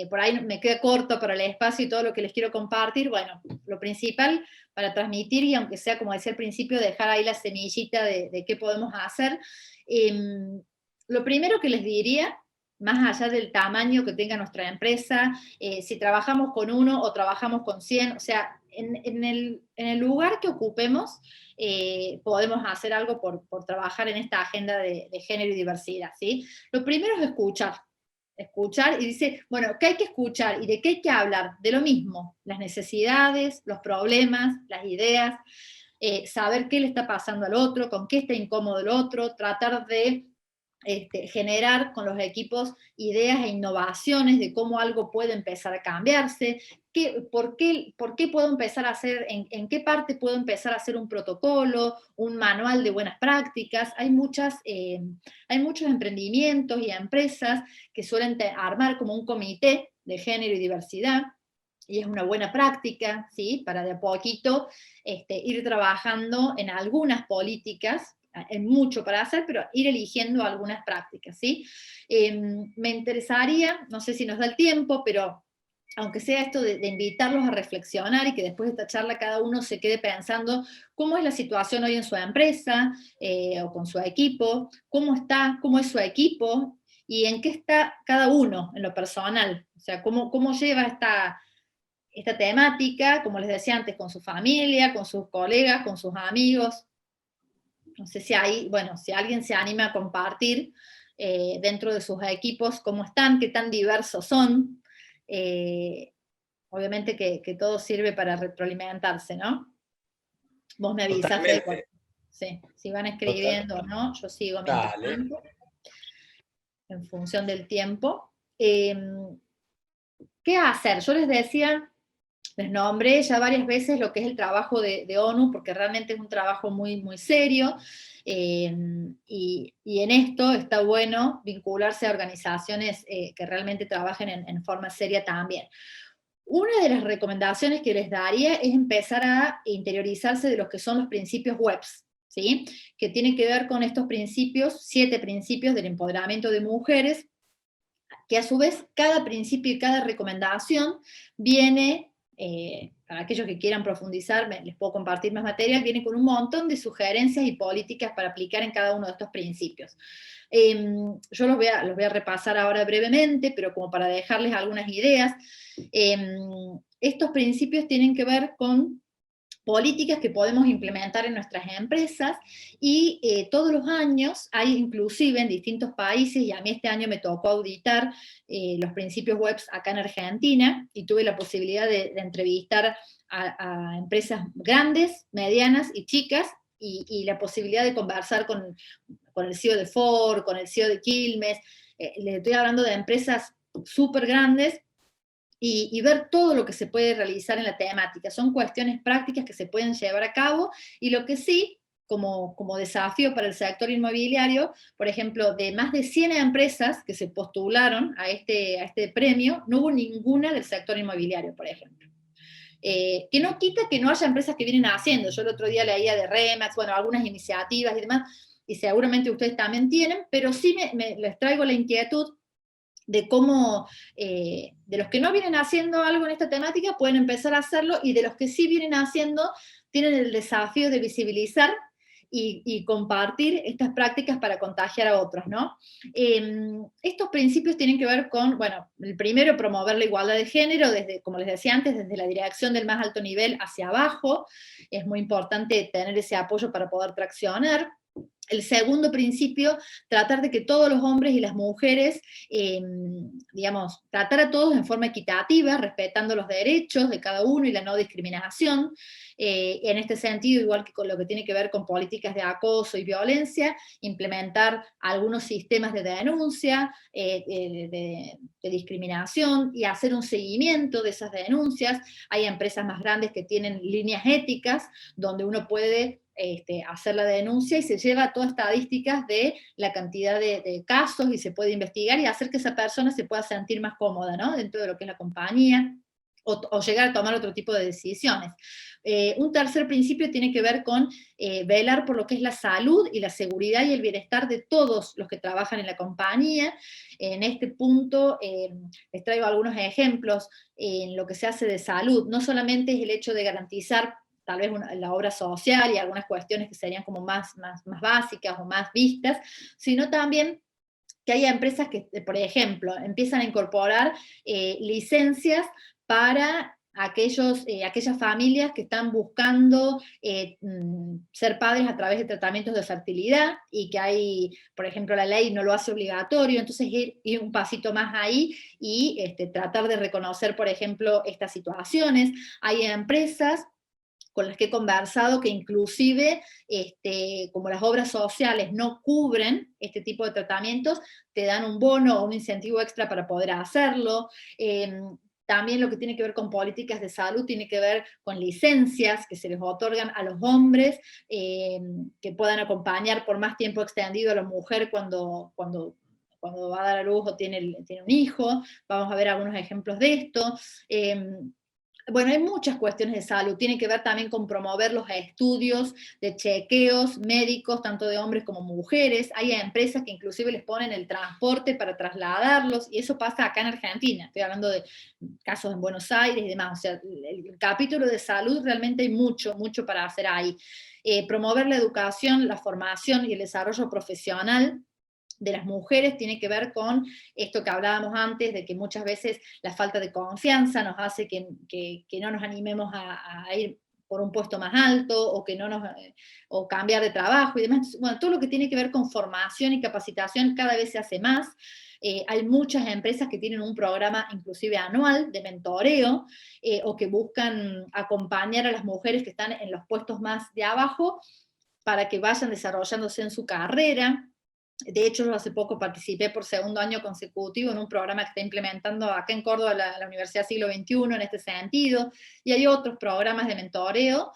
S2: por ahí me queda corto para el espacio y todo lo que les quiero compartir, bueno, lo principal para transmitir, y aunque sea, como decía al principio, dejar ahí la semillita de qué podemos hacer, lo primero que les diría, más allá del tamaño que tenga nuestra empresa, si trabajamos con 1 o trabajamos con 100, o sea, en el lugar que ocupemos, podemos hacer algo por trabajar en esta agenda de género y diversidad, ¿sí? Lo primero es escuchar, y dice, bueno, ¿qué hay que escuchar y de qué hay que hablar? De lo mismo, las necesidades, los problemas, las ideas, saber qué le está pasando al otro, con qué está incómodo el otro, tratar de generar con los equipos ideas e innovaciones de cómo algo puede empezar a cambiarse, por qué puedo empezar a hacer, en qué parte puedo empezar a hacer un protocolo, un manual de buenas prácticas. Hay muchos emprendimientos y empresas que suelen armar como un comité de género y diversidad, y es una buena práctica, ¿sí? Para de a poquito ir trabajando en algunas políticas, hay mucho para hacer, pero ir eligiendo algunas prácticas, ¿sí? Me interesaría, no sé si nos da el tiempo, pero aunque sea esto de invitarlos a reflexionar y que después de esta charla cada uno se quede pensando cómo es la situación hoy en su empresa o con su equipo, cómo está, cómo es su equipo y en qué está cada uno en lo personal, o sea, cómo lleva esta temática, como les decía antes, con su familia, con sus colegas, con sus amigos. No sé si hay, bueno, si alguien se anima a compartir dentro de sus equipos cómo están, qué tan diversos son. Eh, Obviamente que todo sirve para retroalimentarse, ¿no? Vos me avisás, Fede,
S1: Totalmente.
S2: sí, si van
S1: Total.
S2: escribiendo o no, yo sigo mientras
S1: Dale.
S2: tanto, en función del tiempo. Eh, ¿Qué hacer? Yo les decía, les nombré ya varias veces lo que es el trabajo de ONU, porque realmente es un trabajo muy, muy serio, y en esto está bueno vincularse a organizaciones que realmente trabajen en forma seria también. Una de las recomendaciones que les daría es empezar a interiorizarse de los que son los principios WEBs, ¿sí? Que tienen que ver con estos principios, 7 principios del empoderamiento de mujeres, que a su vez cada principio y cada recomendación viene, para aquellos que quieran profundizar, les puedo compartir más material, viene con un montón de sugerencias y políticas para aplicar en cada uno de estos principios. Yo los voy a repasar ahora brevemente, pero como para dejarles algunas ideas. Estos principios tienen que ver con políticas que podemos implementar en nuestras empresas y todos los años hay inclusive en distintos países, y a mí este año me tocó auditar los principios WEBs acá en Argentina y tuve la posibilidad de entrevistar a empresas grandes, medianas y chicas y la posibilidad de conversar con el CEO de Ford, con el CEO de Quilmes, les estoy hablando de empresas súper grandes y ver todo lo que se puede realizar en la temática. Son cuestiones prácticas que se pueden llevar a cabo y lo que sí, como desafío para el sector inmobiliario, por ejemplo, de más de 100 empresas que se postularon a este premio, no hubo ninguna del sector inmobiliario, por ejemplo. Que no quita que no haya empresas que vienen haciendo. Yo el otro día leía de Remax, bueno, algunas iniciativas y demás, y seguramente ustedes también tienen, pero sí les traigo la inquietud de cómo, de los que no vienen haciendo algo en esta temática, pueden empezar a hacerlo, y de los que sí vienen haciendo, tienen el desafío de visibilizar y compartir estas prácticas para contagiar a otros, ¿no? Estos principios tienen que ver con, bueno, el primero, promover la igualdad de género, desde, como les decía antes, desde la dirección del más alto nivel hacia abajo. Es muy importante tener ese apoyo para poder traccionar. El segundo principio, tratar de que todos los hombres y las mujeres, digamos, tratar a todos en forma equitativa, respetando los derechos de cada uno y la no discriminación. En este sentido, igual que con lo que tiene que ver con políticas de acoso y violencia, implementar algunos sistemas de denuncia, de discriminación y hacer un seguimiento de esas denuncias. Hay empresas más grandes que tienen líneas éticas donde uno puede hacer la denuncia y se lleva todas estadísticas de la cantidad de casos y se puede investigar y hacer que esa persona se pueda sentir más cómoda, ¿no? Dentro de lo que es la compañía o llegar a tomar otro tipo de decisiones. Un tercer principio tiene que ver con velar por lo que es la salud y la seguridad y el bienestar de todos los que trabajan en la compañía. En este punto les traigo algunos ejemplos en lo que se hace de salud. No solamente es el hecho de garantizar tal vez la obra social y algunas cuestiones que serían como más básicas o más vistas, sino también que haya empresas que, por ejemplo, empiezan a incorporar licencias para aquellas familias que están buscando ser padres a través de tratamientos de fertilidad y que hay, por ejemplo, la ley no lo hace obligatorio, entonces ir un pasito más ahí y tratar de reconocer, por ejemplo, estas situaciones. Hay empresas con las que he conversado que inclusive, como las obras sociales no cubren este tipo de tratamientos, te dan un bono o un incentivo extra para poder hacerlo. También lo que tiene que ver con políticas de salud tiene que ver con licencias que se les otorgan a los hombres, que puedan acompañar por más tiempo extendido a la mujer cuando va a dar a luz o tiene un hijo. Vamos a ver algunos ejemplos de esto. Bueno, hay muchas cuestiones de salud, tiene que ver también con promover los estudios de chequeos médicos, tanto de hombres como mujeres. Hay empresas que inclusive les ponen el transporte para trasladarlos, y eso pasa acá en Argentina. Estoy hablando de casos en Buenos Aires y demás. O sea, el capítulo de salud realmente hay mucho, mucho para hacer ahí. Promover la educación, la formación y el desarrollo profesional de las mujeres tiene que ver con esto que hablábamos antes, de que muchas veces la falta de confianza nos hace que no nos animemos a ir por un puesto más alto, o que no nos, o cambiar de trabajo y demás. Bueno, todo lo que tiene que ver con formación y capacitación cada vez se hace más. Hay muchas empresas que tienen un programa inclusive anual de mentoreo, o que buscan acompañar a las mujeres que están en los puestos más de abajo para que vayan desarrollándose en su carrera. De hecho, yo hace poco participé por segundo año consecutivo en un programa que está implementando acá en Córdoba la Universidad Siglo XXI en este sentido, y hay otros programas de mentoreo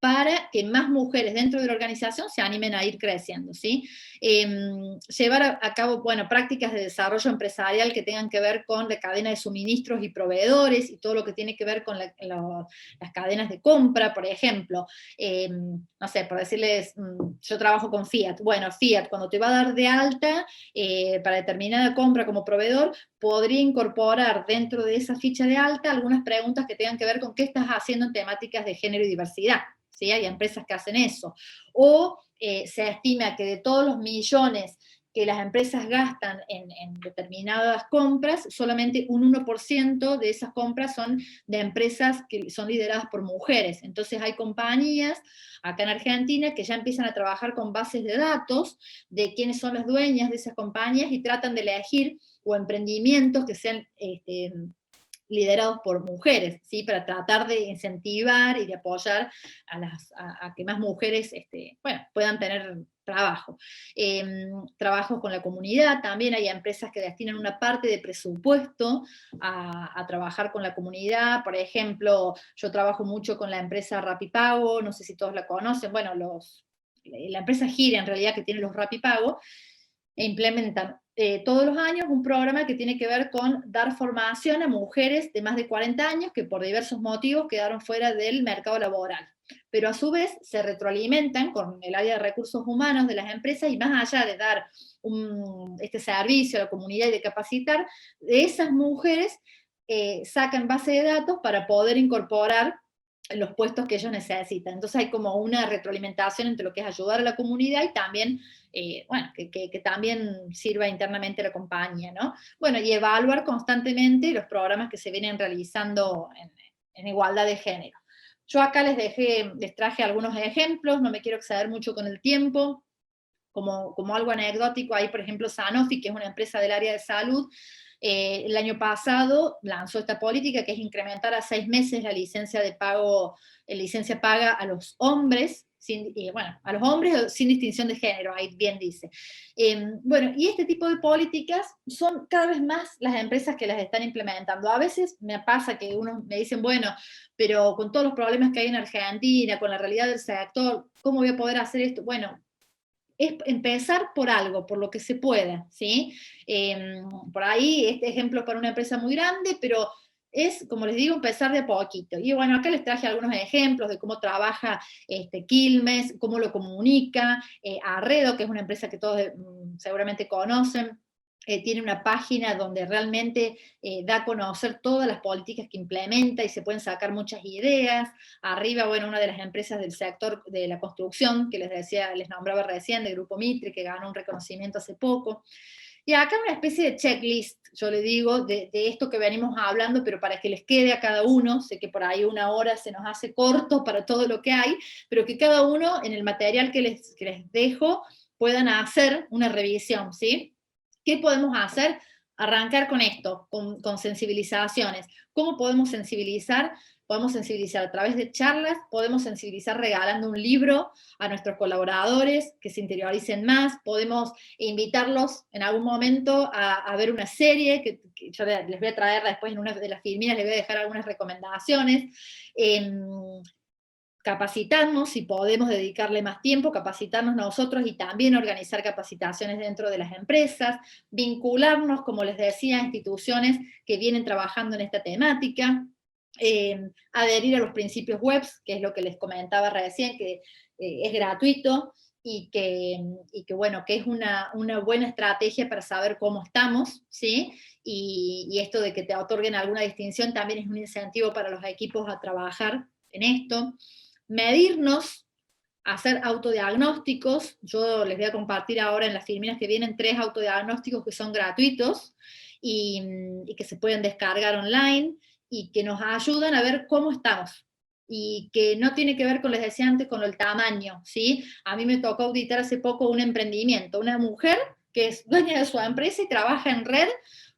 S2: para que más mujeres dentro de la organización se animen a ir creciendo, ¿sí? Llevar a cabo, bueno, prácticas de desarrollo empresarial que tengan que ver con la cadena de suministros y proveedores, y todo lo que tiene que ver con las cadenas de compra, por ejemplo. No sé, por decirles, yo trabajo con Fiat. Bueno, Fiat, cuando te va a dar de alta para determinada compra como proveedor, podría incorporar dentro de esa ficha de alta algunas preguntas que tengan que ver con qué estás haciendo en temáticas de género y diversidad. ¿Sí? Hay empresas que hacen eso. O se estima que de todos los millones que las empresas gastan en determinadas compras, solamente un 1% de esas compras son de empresas que son lideradas por mujeres. Entonces hay compañías acá en Argentina que ya empiezan a trabajar con bases de datos de quiénes son las dueñas de esas compañías, y tratan de elegir o emprendimientos que sean liderados por mujeres, ¿sí? Para tratar de incentivar y de apoyar a que más mujeres bueno, puedan tener trabajo. Trabajos con la comunidad, también hay empresas que destinan una parte de presupuesto a trabajar con la comunidad. Por ejemplo, yo trabajo mucho con la empresa Rapipago, no sé si todos la conocen, bueno, la empresa Gira en realidad, que tiene los Rapipago, e implementan todos los años un programa que tiene que ver con dar formación a mujeres de más de 40 años que por diversos motivos quedaron fuera del mercado laboral. Pero a su vez se retroalimentan con el área de recursos humanos de las empresas, y más allá de dar este servicio a la comunidad y de capacitar, de esas mujeres sacan base de datos para poder incorporar los puestos que ellos necesitan. Entonces hay como una retroalimentación entre lo que es ayudar a la comunidad y también, bueno, que también sirva internamente a la compañía, ¿no? Bueno, y evaluar constantemente los programas que se vienen realizando en igualdad de género. Yo acá les traje algunos ejemplos, no me quiero exceder mucho con el tiempo. Como algo anecdótico, hay por ejemplo Sanofi, que es una empresa del área de salud, el año pasado lanzó esta política que es incrementar a 6 meses la licencia de pago, licencia paga a los hombres, bueno, a los hombres sin distinción de género, ahí bien dice. Bueno, y este tipo de políticas son cada vez más las empresas que las están implementando. A veces me pasa que unos me dicen, bueno, pero con todos los problemas que hay en Argentina, con la realidad del sector, ¿cómo voy a poder hacer esto? Bueno, es empezar por algo, por lo que se pueda, ¿sí? Por ahí este ejemplo es para una empresa muy grande, pero es, como les digo, empezar de a poquito. Y bueno, acá les traje algunos ejemplos de cómo trabaja Quilmes, cómo lo comunica, Arredo, que es una empresa que todos seguramente conocen, tiene una página donde realmente da a conocer todas las políticas que implementa y se pueden sacar muchas ideas. Arriba, bueno, una de las empresas del sector de la construcción, que les decía, les nombraba recién, del Grupo Mitre, que ganó un reconocimiento hace poco. Y acá una especie de checklist, yo le digo, de esto que venimos hablando, pero para que les quede a cada uno, sé que por ahí una hora se nos hace corto para todo lo que hay, pero que cada uno en el material que les dejo puedan hacer una revisión, ¿sí? ¿Qué podemos hacer? Arrancar con esto, con sensibilizaciones. ¿Cómo podemos sensibilizar? Podemos sensibilizar a través de charlas, podemos sensibilizar regalando un libro a nuestros colaboradores que se interioricen más, podemos invitarlos en algún momento a ver una serie, que yo les voy a traer después en una de las filminas, les voy a dejar algunas recomendaciones. Capacitarnos, si podemos dedicarle más tiempo, capacitarnos nosotros y también organizar capacitaciones dentro de las empresas, vincularnos, como les decía, a instituciones que vienen trabajando en esta temática. adherir a los principios web, que es lo que les comentaba recién, que es gratuito, y que bueno, que es una buena estrategia para saber cómo estamos, ¿sí? Y esto de que te otorguen alguna distinción también es un incentivo para los equipos a trabajar en esto. Medirnos, hacer autodiagnósticos. Yo les voy a compartir ahora en las filminas que vienen 3 autodiagnósticos que son gratuitos y que se pueden descargar online y que nos ayudan a ver cómo estamos. Y que no tiene que ver con, les decía antes, con el tamaño, ¿sí? A mí me tocó auditar hace poco un emprendimiento, una mujer que es dueña de su empresa y trabaja en red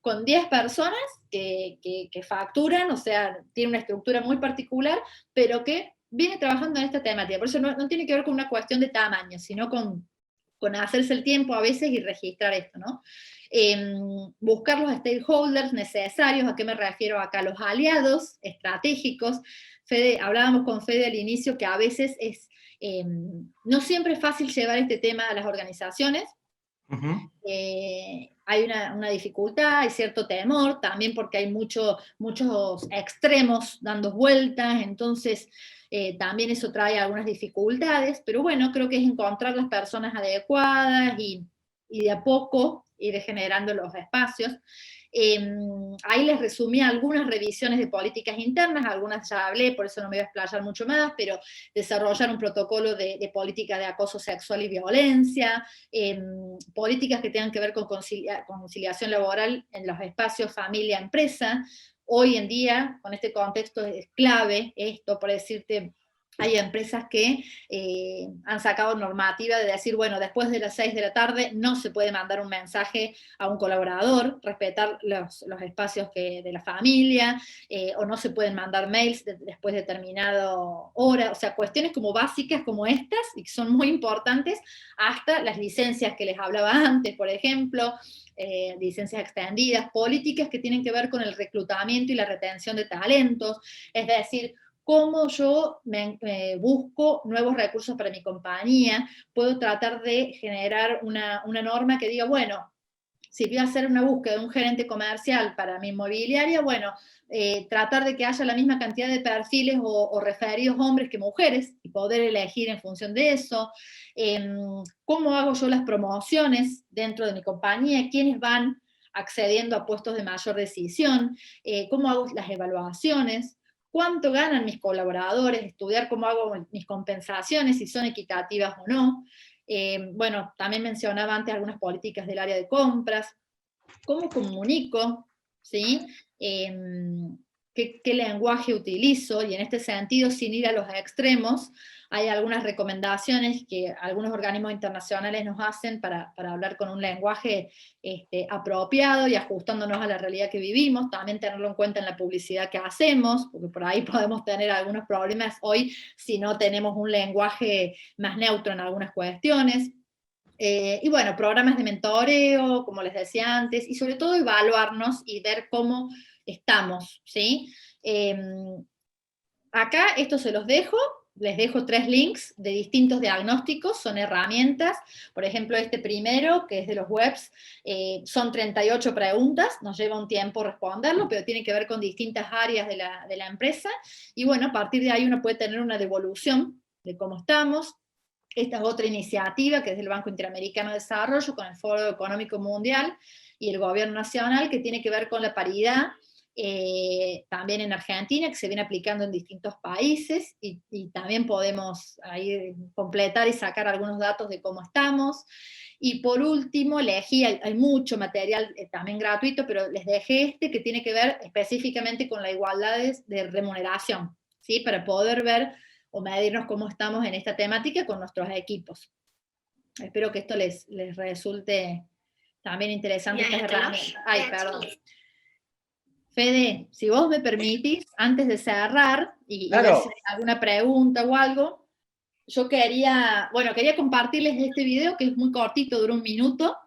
S2: con 10 personas que facturan, o sea, tiene una estructura muy particular, pero que viene trabajando en esta temática. Por eso no tiene que ver con una cuestión de tamaño, sino con hacerse el tiempo a veces y registrar esto, ¿no? Buscar los stakeholders necesarios. ¿A qué me refiero acá? Los aliados estratégicos. Fede, hablábamos con Fede al inicio que a veces no siempre es fácil llevar este tema a las organizaciones. Hay una dificultad, hay cierto temor, también porque hay muchos extremos dando vueltas, entonces también eso trae algunas dificultades, pero bueno, creo que es encontrar las personas adecuadas y de a poco ir generando los espacios. Ahí les resumí algunas revisiones de políticas internas, algunas ya hablé, por eso no me voy a explayar mucho más, pero desarrollar un protocolo de política de acoso sexual y violencia, políticas que tengan que ver con conciliación laboral en los espacios familia-empresa. Hoy en día, con este contexto, es clave esto, por decirte, hay empresas que han sacado normativa de decir, bueno, después de las 6 de la tarde no se puede mandar un mensaje a un colaborador, respetar los espacios de la familia, o no se pueden mandar mails después de determinada hora, o sea, cuestiones como básicas como estas, y que son muy importantes, hasta las licencias que les hablaba antes, por ejemplo, licencias extendidas, políticas que tienen que ver con el reclutamiento y la retención de talentos, es decir, cómo yo me busco nuevos recursos para mi compañía, puedo tratar de generar una norma que diga, bueno, si voy a hacer una búsqueda de un gerente comercial para mi inmobiliaria, bueno, tratar de que haya la misma cantidad de perfiles o referidos hombres que mujeres, y poder elegir en función de eso. ¿Cómo hago yo las promociones dentro de mi compañía? ¿Quiénes van accediendo a puestos de mayor decisión? ¿Cómo hago las evaluaciones? ¿Cuánto ganan mis colaboradores? Estudiar cómo hago mis compensaciones, si son equitativas o no. Bueno, también mencionaba antes algunas políticas del área de compras. ¿Cómo comunico? ¿Sí? ¿Qué lenguaje utilizo? Y en este sentido, sin ir a los extremos, hay algunas recomendaciones que algunos organismos internacionales nos hacen para hablar con un lenguaje apropiado y ajustándonos a la realidad que vivimos, también tenerlo en cuenta en la publicidad que hacemos, porque por ahí podemos tener algunos problemas hoy si no tenemos un lenguaje más neutro en algunas cuestiones. Y bueno, programas de mentoreo, como les decía antes, y sobre todo evaluarnos y ver cómo estamos, ¿sí? Acá esto se los dejo, les dejo 3 links de distintos diagnósticos, son herramientas, por ejemplo este primero, que es de los webs, son 38 preguntas, nos lleva un tiempo responderlo, pero tiene que ver con distintas áreas de la empresa, y bueno, a partir de ahí uno puede tener una devolución de cómo estamos. Esta es otra iniciativa que es del Banco Interamericano de Desarrollo con el Foro Económico Mundial y el Gobierno Nacional, que tiene que ver con la paridad, también en Argentina, que se viene aplicando en distintos países, y también podemos ahí completar y sacar algunos datos de cómo estamos. Y por último, elegí, hay mucho material también gratuito, pero les dejé este que tiene que ver específicamente con la igualdad de remuneración, ¿sí? Para poder ver o medirnos cómo estamos en esta temática con nuestros equipos. Espero que esto les resulte también interesante, estas herramientas. Ay, perdón. Fede, si vos me permitís, antes de cerrar y ver si hay alguna pregunta o algo, yo quería compartirles este video que es muy cortito, dura 1 minuto,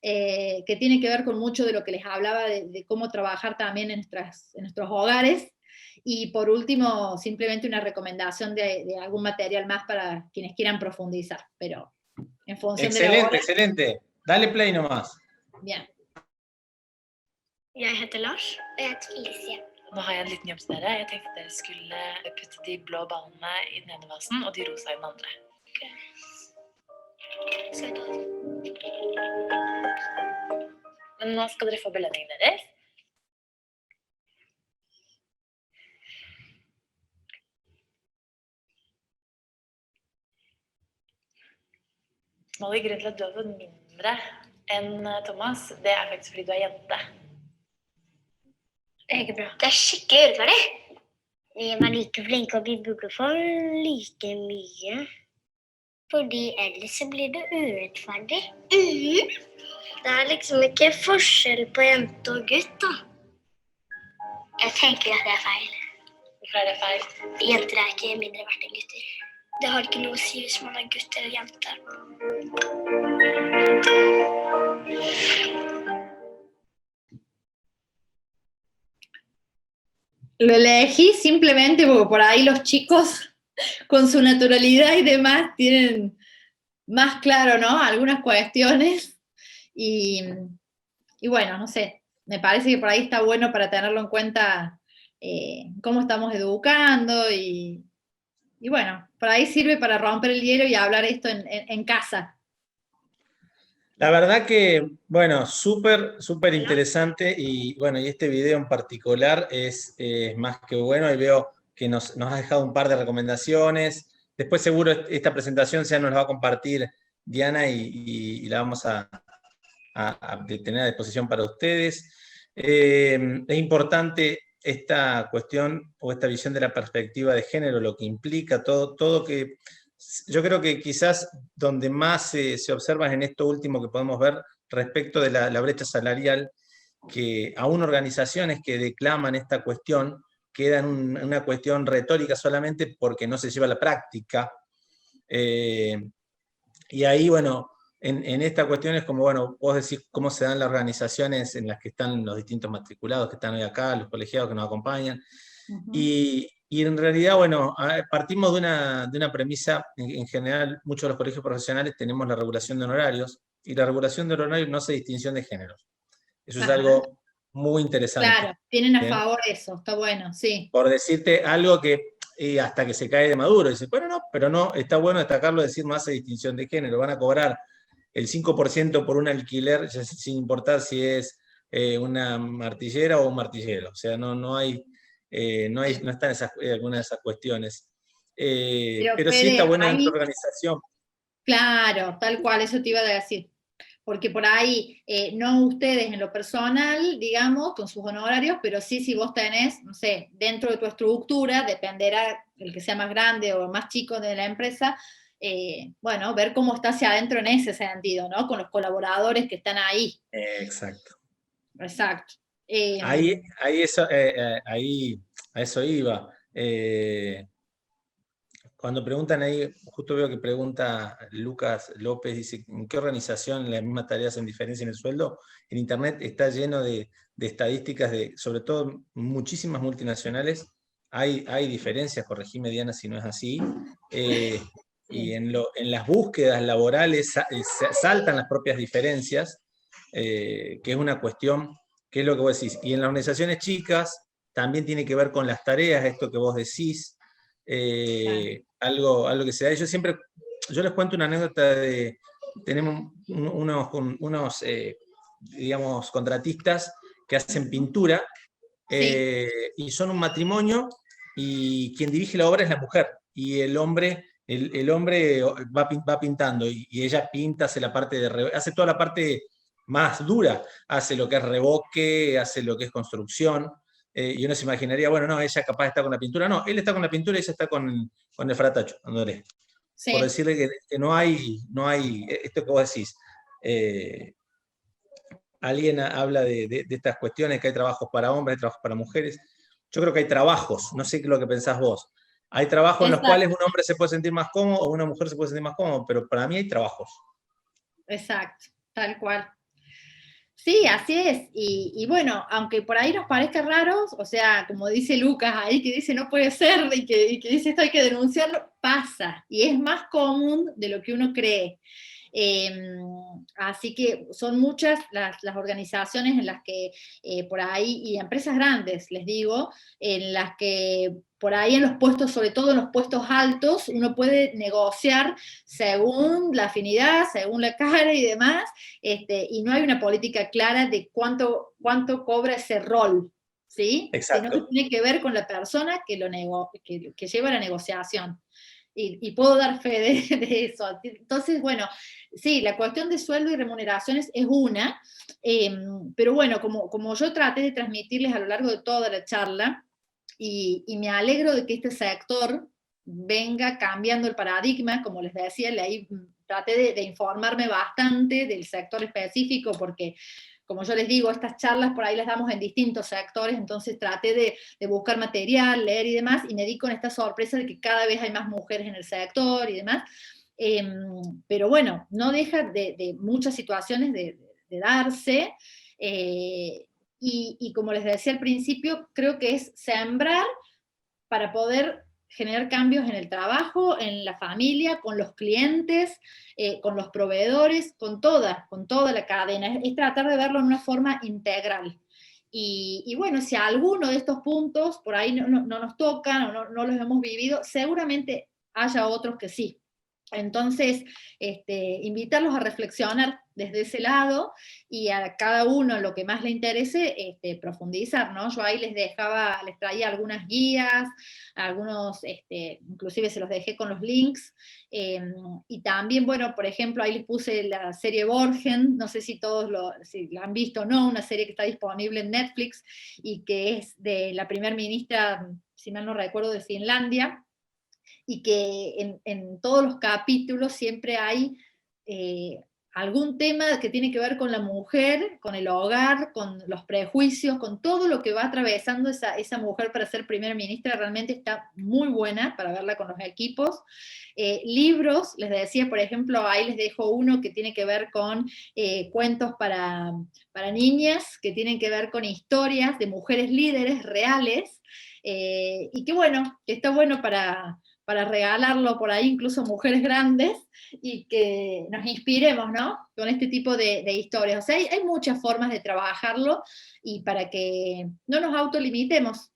S2: que tiene que ver con mucho de lo que les hablaba de cómo trabajar también en nuestros hogares. Y por último, simplemente una recomendación de algún material más para quienes quieran profundizar, pero en función de la hora.
S1: Excelente. Dale play nomás.
S2: Bien.
S3: Jeg heter Lars. Og jeg heter Felicia. Nå har jeg en liten jobb til dere. Jeg tenkte dere skulle putte de blå ballene i den ene vasen, og de rosa i den andre.
S4: Okay. Skal jeg ta det?
S3: Men nå skal dere få belønningen deres. Molly, grunnen til at du har fått mindre enn Thomas, det er faktisk fordi du er jente.
S4: Det er ikke bra. Det er skikkelig urettferdig. Vi var like flinke, og vi burde få like mye. Fordi ellers så blir det urettferdig. Det er liksom ikke forskjell på jente og gutt, da. Jeg tenker at det er feil.
S3: Hvorfor er det feil?
S4: Jenter er ikke mindre verdt enn gutter. Det har ikke noe å si hvis man er gutt eller jente.
S2: Lo elegí simplemente porque por ahí los chicos, con su naturalidad y demás, tienen más claro, ¿no? Algunas cuestiones. Y bueno, no sé, me parece que por ahí está bueno para tenerlo en cuenta cómo estamos educando y bueno, por ahí sirve para romper el hielo y hablar esto en casa.
S1: La verdad que, bueno, súper interesante y bueno, y este video en particular es más que bueno y veo que nos ha dejado un par de recomendaciones. Después seguro esta presentación ya nos la va a compartir Diana y la vamos a tener a disposición para ustedes. Es importante esta cuestión o esta visión de la perspectiva de género, lo que implica todo que... Yo creo que quizás donde más se observa es en esto último que podemos ver respecto de la brecha salarial, que aún organizaciones que declaman esta cuestión quedan una cuestión retórica solamente porque no se lleva a la práctica. Y ahí, bueno, en esta cuestión es como, bueno, vos decís cómo se dan las organizaciones en las que están los distintos matriculados que están hoy acá, los colegiados que nos acompañan. Y en realidad, bueno, partimos de una premisa, en general, muchos de los colegios profesionales tenemos la regulación de honorarios, y la regulación de honorarios no hace distinción de géneros. Eso es algo muy interesante.
S2: Claro, tienen a favor eso, está bueno, sí.
S1: Por decirte algo que hasta que se cae de maduro, dice, bueno, no, pero no, está bueno destacarlo, decir no hace distinción de género, van a cobrar el 5% por un alquiler, sin importar si es una martillera o un martillero, o sea, no están algunas de esas cuestiones. Pero sí está bueno dentro de la organización.
S2: Claro, tal cual, eso te iba a decir. Porque por ahí, no ustedes en lo personal, digamos, con sus honorarios, pero sí si vos tenés, no sé, dentro de tu estructura, dependerá el que sea más grande o más chico de la empresa, bueno, ver cómo está hacia adentro en ese sentido, ¿no? Con los colaboradores que están ahí.
S1: Exacto.
S2: Exacto.
S1: Ahí a eso iba. Cuando preguntan ahí, justo veo que pregunta Lucas López, dice, ¿en qué organización las mismas tareas hacen diferencia en el sueldo? En Internet está lleno de estadísticas de, sobre todo, muchísimas multinacionales. Hay diferencias, corregime Diana si no es así. Y en las búsquedas laborales saltan las propias diferencias, que es una cuestión, que es lo que vos decís. Y en las organizaciones chicas también tiene que ver con las tareas, esto que vos decís. Algo que se da. Yo les cuento una anécdota de, tenemos unos digamos, contratistas que hacen pintura, y son un matrimonio, y quien dirige la obra es la mujer, y el hombre va pintando, y ella pinta, hace toda la parte más dura, hace lo que es revoque, hace lo que es construcción. Y uno se imaginaría, bueno, no, ella capaz está con la pintura. No, él está con la pintura y ella está con el fratacho, Andrés. Sí. Por decirle que no hay esto que vos decís. Alguien habla de estas cuestiones, que hay trabajos para hombres, hay trabajos para mujeres. Yo creo que hay trabajos, no sé qué es lo que pensás vos. Hay trabajos en los cuales un hombre se puede sentir más cómodo o una mujer se puede sentir más cómodo, pero para mí hay trabajos.
S2: Exacto, tal cual. Sí, así es, y bueno, aunque por ahí nos parezca raro, o sea, como dice Lucas ahí, que dice no puede ser, y que dice esto hay que denunciarlo, pasa y es más común de lo que uno cree. Así que son muchas las organizaciones en las que por ahí, y empresas grandes, les digo, en las que por ahí en los puestos, sobre todo en los puestos altos, uno puede negociar según la afinidad, según la cara y demás, y no hay una política clara de cuánto cobra ese rol, ¿sí? Sino que
S1: Exacto.
S2: tiene que ver con la persona que que lleva la negociación. Y puedo dar fe de eso. Entonces, bueno, sí, la cuestión de sueldo y remuneraciones es una, pero bueno, como yo traté de transmitirles a lo largo de toda la charla, y me alegro de que este sector venga cambiando el paradigma, como les decía, leí, traté de informarme bastante del sector específico, porque como yo les digo, estas charlas por ahí las damos en distintos sectores, entonces traté de buscar material, leer y demás, y me di con esta sorpresa de que cada vez hay más mujeres en el sector y demás. Pero bueno, no deja de muchas situaciones de darse, y como les decía al principio, creo que es sembrar para poder generar cambios en el trabajo, en la familia, con los clientes, con los proveedores, con toda la cadena. Es tratar de verlo en una forma integral. Y bueno, si alguno de estos puntos por ahí no nos tocan o no los hemos vivido, seguramente haya otros que sí. Entonces, invitarlos a reflexionar desde ese lado, y a cada uno lo que más le interese, profundizar, ¿no? Yo ahí les traía algunas guías, algunos, inclusive se los dejé con los links, y también, bueno, por ejemplo, ahí les puse la serie Borgen, no sé si todos si la han visto o no, una serie que está disponible en Netflix, y que es de la primer ministra, si mal no recuerdo, de Finlandia, y que en todos los capítulos siempre hay algún tema que tiene que ver con la mujer, con el hogar, con los prejuicios, con todo lo que va atravesando esa mujer para ser primera ministra. Realmente está muy buena para verla con los equipos. Libros, les decía, por ejemplo, ahí les dejo uno que tiene que ver con cuentos para niñas, que tienen que ver con historias de mujeres líderes reales, y que bueno, que está bueno para regalarlo por ahí, incluso mujeres grandes, y que nos inspiremos, ¿no? Con este tipo de historias. O sea, hay muchas formas de trabajarlo, y para que no nos autolimitemos.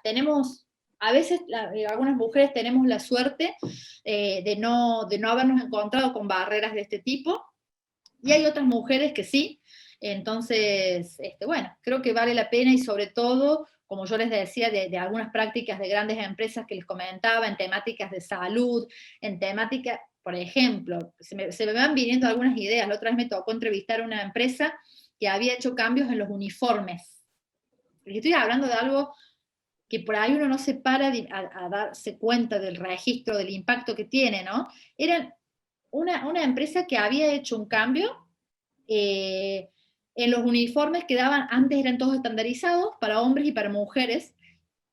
S2: Tenemos, a veces, algunas mujeres tenemos la suerte de no habernos encontrado con barreras de este tipo, y hay otras mujeres que sí. Entonces, bueno, creo que vale la pena, y sobre todo, como yo les decía, de algunas prácticas de grandes empresas que les comentaba, en temáticas de salud, en temáticas, por ejemplo, se me van viniendo algunas ideas. La otra vez me tocó entrevistar a una empresa que había hecho cambios en los uniformes. Y estoy hablando de algo que por ahí uno no se para a darse cuenta del registro, del impacto que tiene, ¿no? Era una empresa que había hecho un cambio en los uniformes que daban, antes eran todos estandarizados para hombres y para mujeres,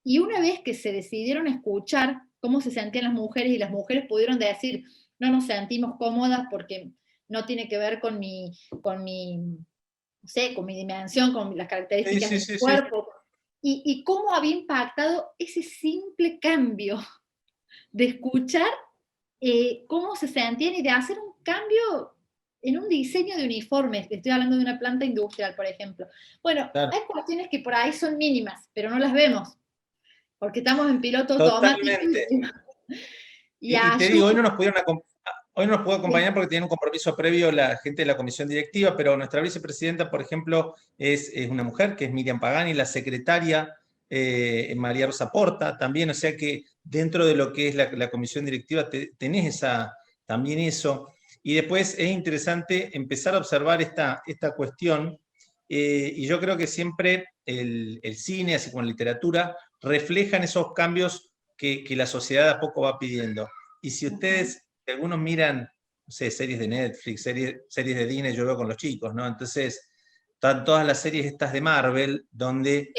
S2: y una vez que se decidieron escuchar cómo se sentían las mujeres, y las mujeres pudieron decir, no nos sentimos cómodas porque no tiene que ver con mi no sé, con mi dimensión, con las características de mi cuerpo, y cómo había impactado ese simple cambio de escuchar cómo se sentían, y de hacer un cambio en un diseño de uniformes. Estoy hablando de una planta industrial, por ejemplo. Bueno,
S1: Claro.
S2: hay cuestiones que por ahí son mínimas, pero no las vemos, porque estamos en piloto automático.
S1: Totalmente.
S2: Y
S1: Y te digo, hoy no nos pudo
S2: Sí.
S1: acompañar porque tiene un compromiso previo la gente de la comisión directiva, pero nuestra vicepresidenta, por ejemplo, es una mujer, que es Miriam Pagani, la secretaria María Rosa Porta, también, o sea que dentro de lo que es la comisión directiva tenés también eso. Y después es interesante empezar a observar esta cuestión, y yo creo que siempre el cine, así como la literatura, reflejan esos cambios que la sociedad a poco va pidiendo. Y si ustedes, algunos miran, no sé, series de Netflix, series de Disney, yo veo con los chicos, ¿no? Entonces, están todas las series estas de Marvel, donde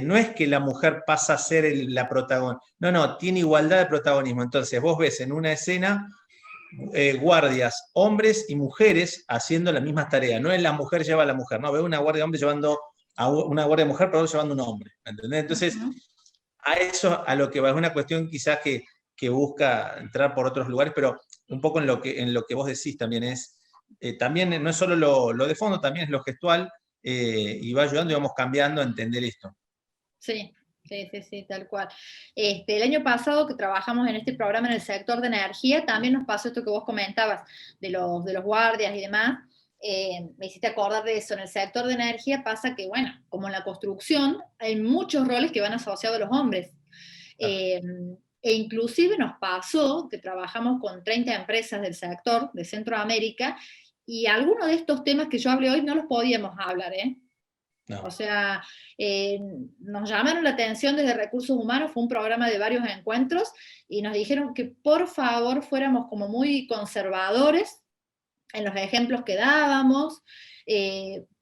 S1: no es que la mujer pasa a ser la protagonista, no, tiene igualdad de protagonismo. Entonces, vos ves en una escena guardias, hombres y mujeres haciendo las mismas tareas. No es la mujer lleva a la mujer, no, ves una guardia de hombre llevando a una guardia de mujer, pero llevando a un hombre. ¿Entendés? Entonces, a eso a lo que va, es una cuestión quizás que que busca entrar por otros lugares, pero un poco en lo que vos decís también es, también no es solo lo de fondo, también es lo gestual, y va ayudando y vamos cambiando a entender esto.
S2: Sí, sí, tal cual. El año pasado que trabajamos en este programa en el sector de energía, también nos pasó esto que vos comentabas, de los guardias y demás. Me hiciste acordar de eso. En el sector de energía pasa que, bueno, como en la construcción, hay muchos roles que van asociados a los hombres. E inclusive nos pasó que trabajamos con 30 empresas del sector de Centroamérica, y algunos de estos temas que yo hablé hoy no los podíamos hablar, ¿eh?
S1: No.
S2: O sea, nos llamaron la atención desde Recursos Humanos, fue un programa de varios encuentros, y nos dijeron que por favor fuéramos como muy conservadores en los ejemplos que dábamos,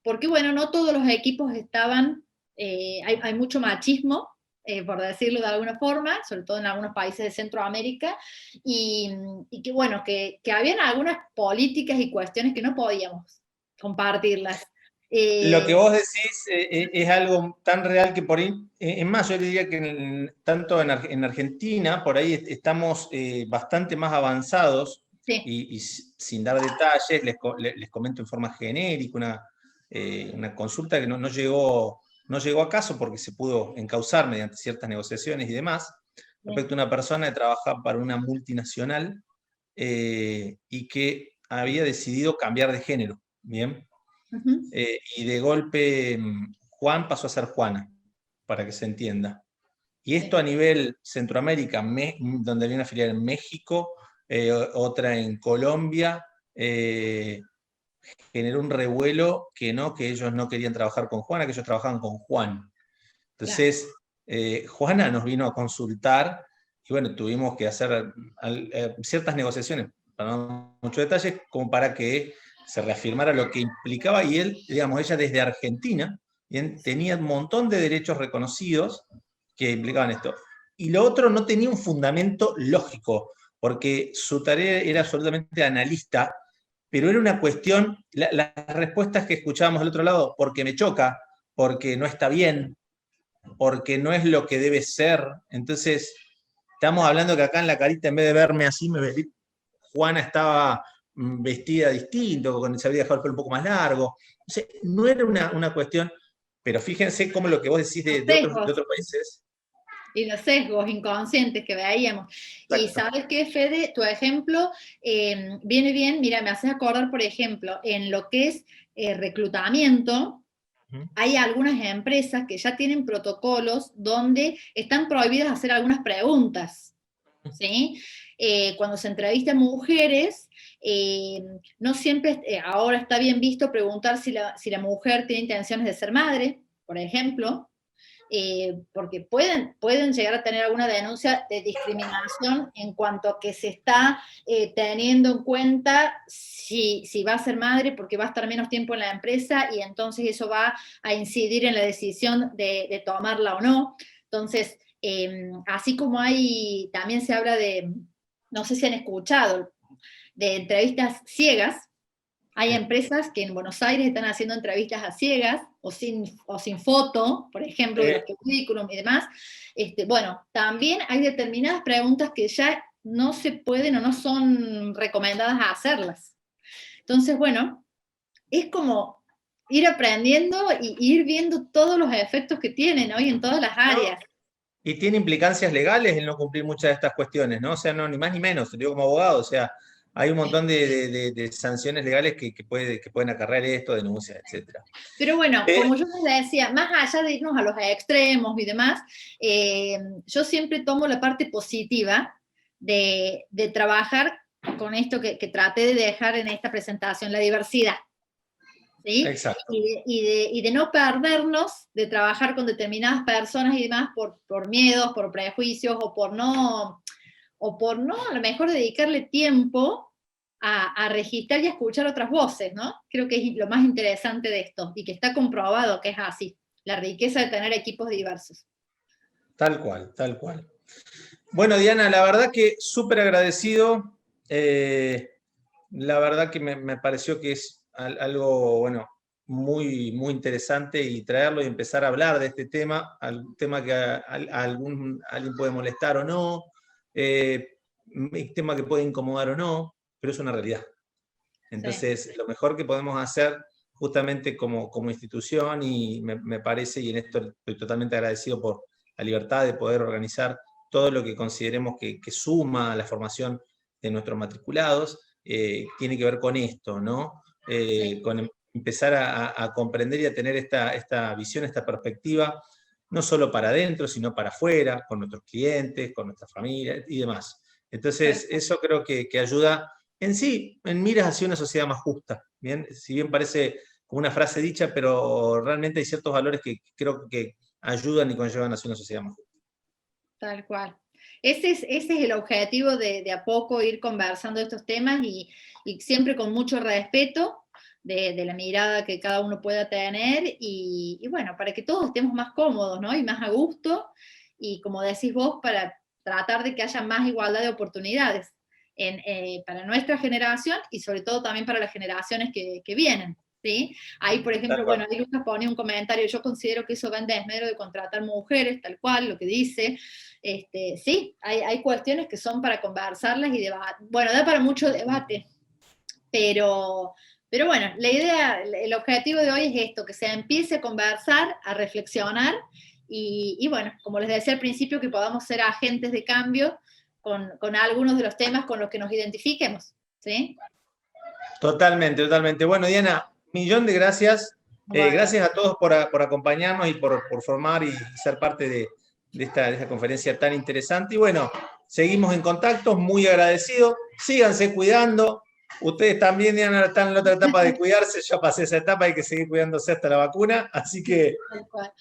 S2: porque bueno, no todos los equipos estaban, hay mucho machismo, por decirlo de alguna forma, sobre todo en algunos países de Centroamérica, y que bueno, que habían algunas políticas y cuestiones que no podíamos compartirlas.
S1: Lo que vos decís es algo tan real que por ahí, es más, yo diría que tanto en Argentina, por ahí estamos bastante más avanzados,
S2: Sí.
S1: y sin dar detalles, les comento en forma genérica una consulta que no llegó a caso porque se pudo encauzar mediante ciertas negociaciones y demás, respecto a una persona que trabaja para una multinacional y que había decidido cambiar de género, ¿bien?
S2: Uh-huh.
S1: Y de golpe Juan pasó a ser Juana, para que se entienda. Y esto a nivel Centroamérica, donde había una filial en México, otra en Colombia, generó un revuelo que ellos no querían trabajar con Juana, que ellos trabajaban con Juan. Entonces, Juana nos vino a consultar, y bueno, tuvimos que hacer ciertas negociaciones, para no dar muchos detalles, como para que se reafirmara lo que implicaba, y ella desde Argentina, bien, tenía un montón de derechos reconocidos que implicaban esto. Y lo otro no tenía un fundamento lógico, porque su tarea era absolutamente analista, pero era una cuestión, las respuestas que escuchábamos del otro lado, porque me choca, porque no está bien, porque no es lo que debe ser. Entonces, estamos hablando que acá en la carita, en vez de verme así, Juana estaba vestida distinto, se había dejado el pelo un poco más largo. O sea, no era una cuestión, pero fíjense cómo lo que vos decís de otros países.
S2: Y los sesgos inconscientes que veíamos.
S1: Exacto.
S2: Y ¿sabes qué, Fede? Tu ejemplo viene bien, mira, me haces acordar, por ejemplo, en lo que es reclutamiento. Hay algunas empresas que ya tienen protocolos donde están prohibidas hacer algunas preguntas, ¿sí? Cuando se entrevistan mujeres, no siempre, ahora está bien visto preguntar si la mujer tiene intenciones de ser madre, por ejemplo, porque pueden llegar a tener alguna denuncia de discriminación en cuanto a que se está teniendo en cuenta si va a ser madre porque va a estar menos tiempo en la empresa, y entonces eso va a incidir en la decisión de tomarla o no. Entonces, así como también se habla de, no sé si han escuchado, de entrevistas ciegas. Hay empresas que en Buenos Aires están haciendo entrevistas a ciegas o sin foto, por ejemplo, de los currículum y demás. Bueno, también hay determinadas preguntas que ya no se pueden o no son recomendadas a hacerlas. Entonces, bueno, es como ir aprendiendo y ir viendo todos los efectos que tienen hoy en todas las áreas.
S1: Y tiene implicancias legales el no cumplir muchas de estas cuestiones, ¿no? O sea, no, ni más ni menos, te digo como abogado, o sea, hay un montón de sanciones legales que pueden acarrear esto, denuncias, etc.
S2: Pero bueno, como yo les decía, más allá de irnos a los extremos y demás, yo siempre tomo la parte positiva de trabajar con esto que traté de dejar en esta presentación, la diversidad. ¿Sí?
S1: Exacto.
S2: Y de no perdernos, de trabajar con determinadas personas y demás por miedos, por prejuicios, o por no a lo mejor dedicarle tiempo a registrar y a escuchar otras voces, ¿no? Creo que es lo más interesante de esto, y que está comprobado que es así, la riqueza de tener equipos diversos.
S1: Tal cual, tal cual. Bueno, Diana, la verdad que súper agradecido. La verdad que me pareció que es algo, bueno, muy, muy interesante, y traerlo y empezar a hablar de este tema, al tema que a alguien puede molestar o no, tema que puede incomodar o no, pero es una realidad. Entonces, lo mejor que podemos hacer justamente como institución, y me parece, y en esto estoy totalmente agradecido por la libertad de poder organizar todo lo que consideremos que suma a la formación de nuestros matriculados, tiene que ver con esto, ¿no? Con empezar a comprender y a tener esta visión, esta perspectiva, no solo para adentro, sino para afuera, con nuestros clientes, con nuestra familia y demás. Entonces, eso creo que ayuda en sí, en miras hacia una sociedad más justa. ¿Bien? Si bien parece como una frase dicha, pero realmente hay ciertos valores que creo que ayudan y conllevan hacia una sociedad más justa.
S2: Tal cual. Ese es el objetivo de a poco ir conversando estos temas y siempre con mucho respeto de la mirada que cada uno pueda tener y bueno, para que todos estemos más cómodos, ¿no? Y más a gusto y como decís vos, para tratar de que haya más igualdad de oportunidades para nuestra generación y sobre todo también para las generaciones que vienen. ¿Sí? Ahí, por ejemplo, bueno, ahí Lucas pone un comentario, yo considero que eso va en desmedro de contratar mujeres, tal cual, lo que dice. Sí, hay cuestiones que son para conversarlas y debatir. Bueno, da para mucho debate, pero bueno, la idea, el objetivo de hoy es esto, que se empiece a conversar, a reflexionar, y bueno, como les decía al principio, que podamos ser agentes de cambio con algunos de los temas con los que nos identifiquemos, ¿sí?
S1: Totalmente, totalmente. Bueno, Diana, millón de gracias.
S2: Bueno.
S1: Gracias a todos por acompañarnos y por formar y ser parte de esta conferencia tan interesante. Y bueno, seguimos en contacto, muy agradecidos. Síganse cuidando. Ustedes también, Diana, están en la otra etapa de cuidarse. Yo pasé esa etapa, hay que seguir cuidándose hasta la vacuna. Así que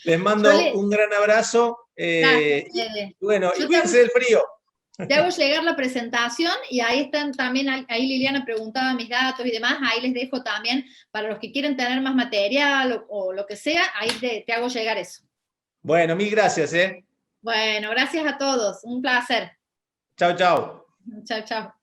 S1: les mando un gran abrazo. Y bueno, y cuídense del frío.
S2: Te hago llegar la presentación y ahí están también, ahí Liliana preguntaba mis datos y demás, ahí les dejo también para los que quieren tener más material o lo que sea, ahí te hago llegar eso.
S1: Bueno, mil gracias.
S2: Bueno, gracias a todos, un placer.
S1: Chao, chao.
S2: Chao, chao.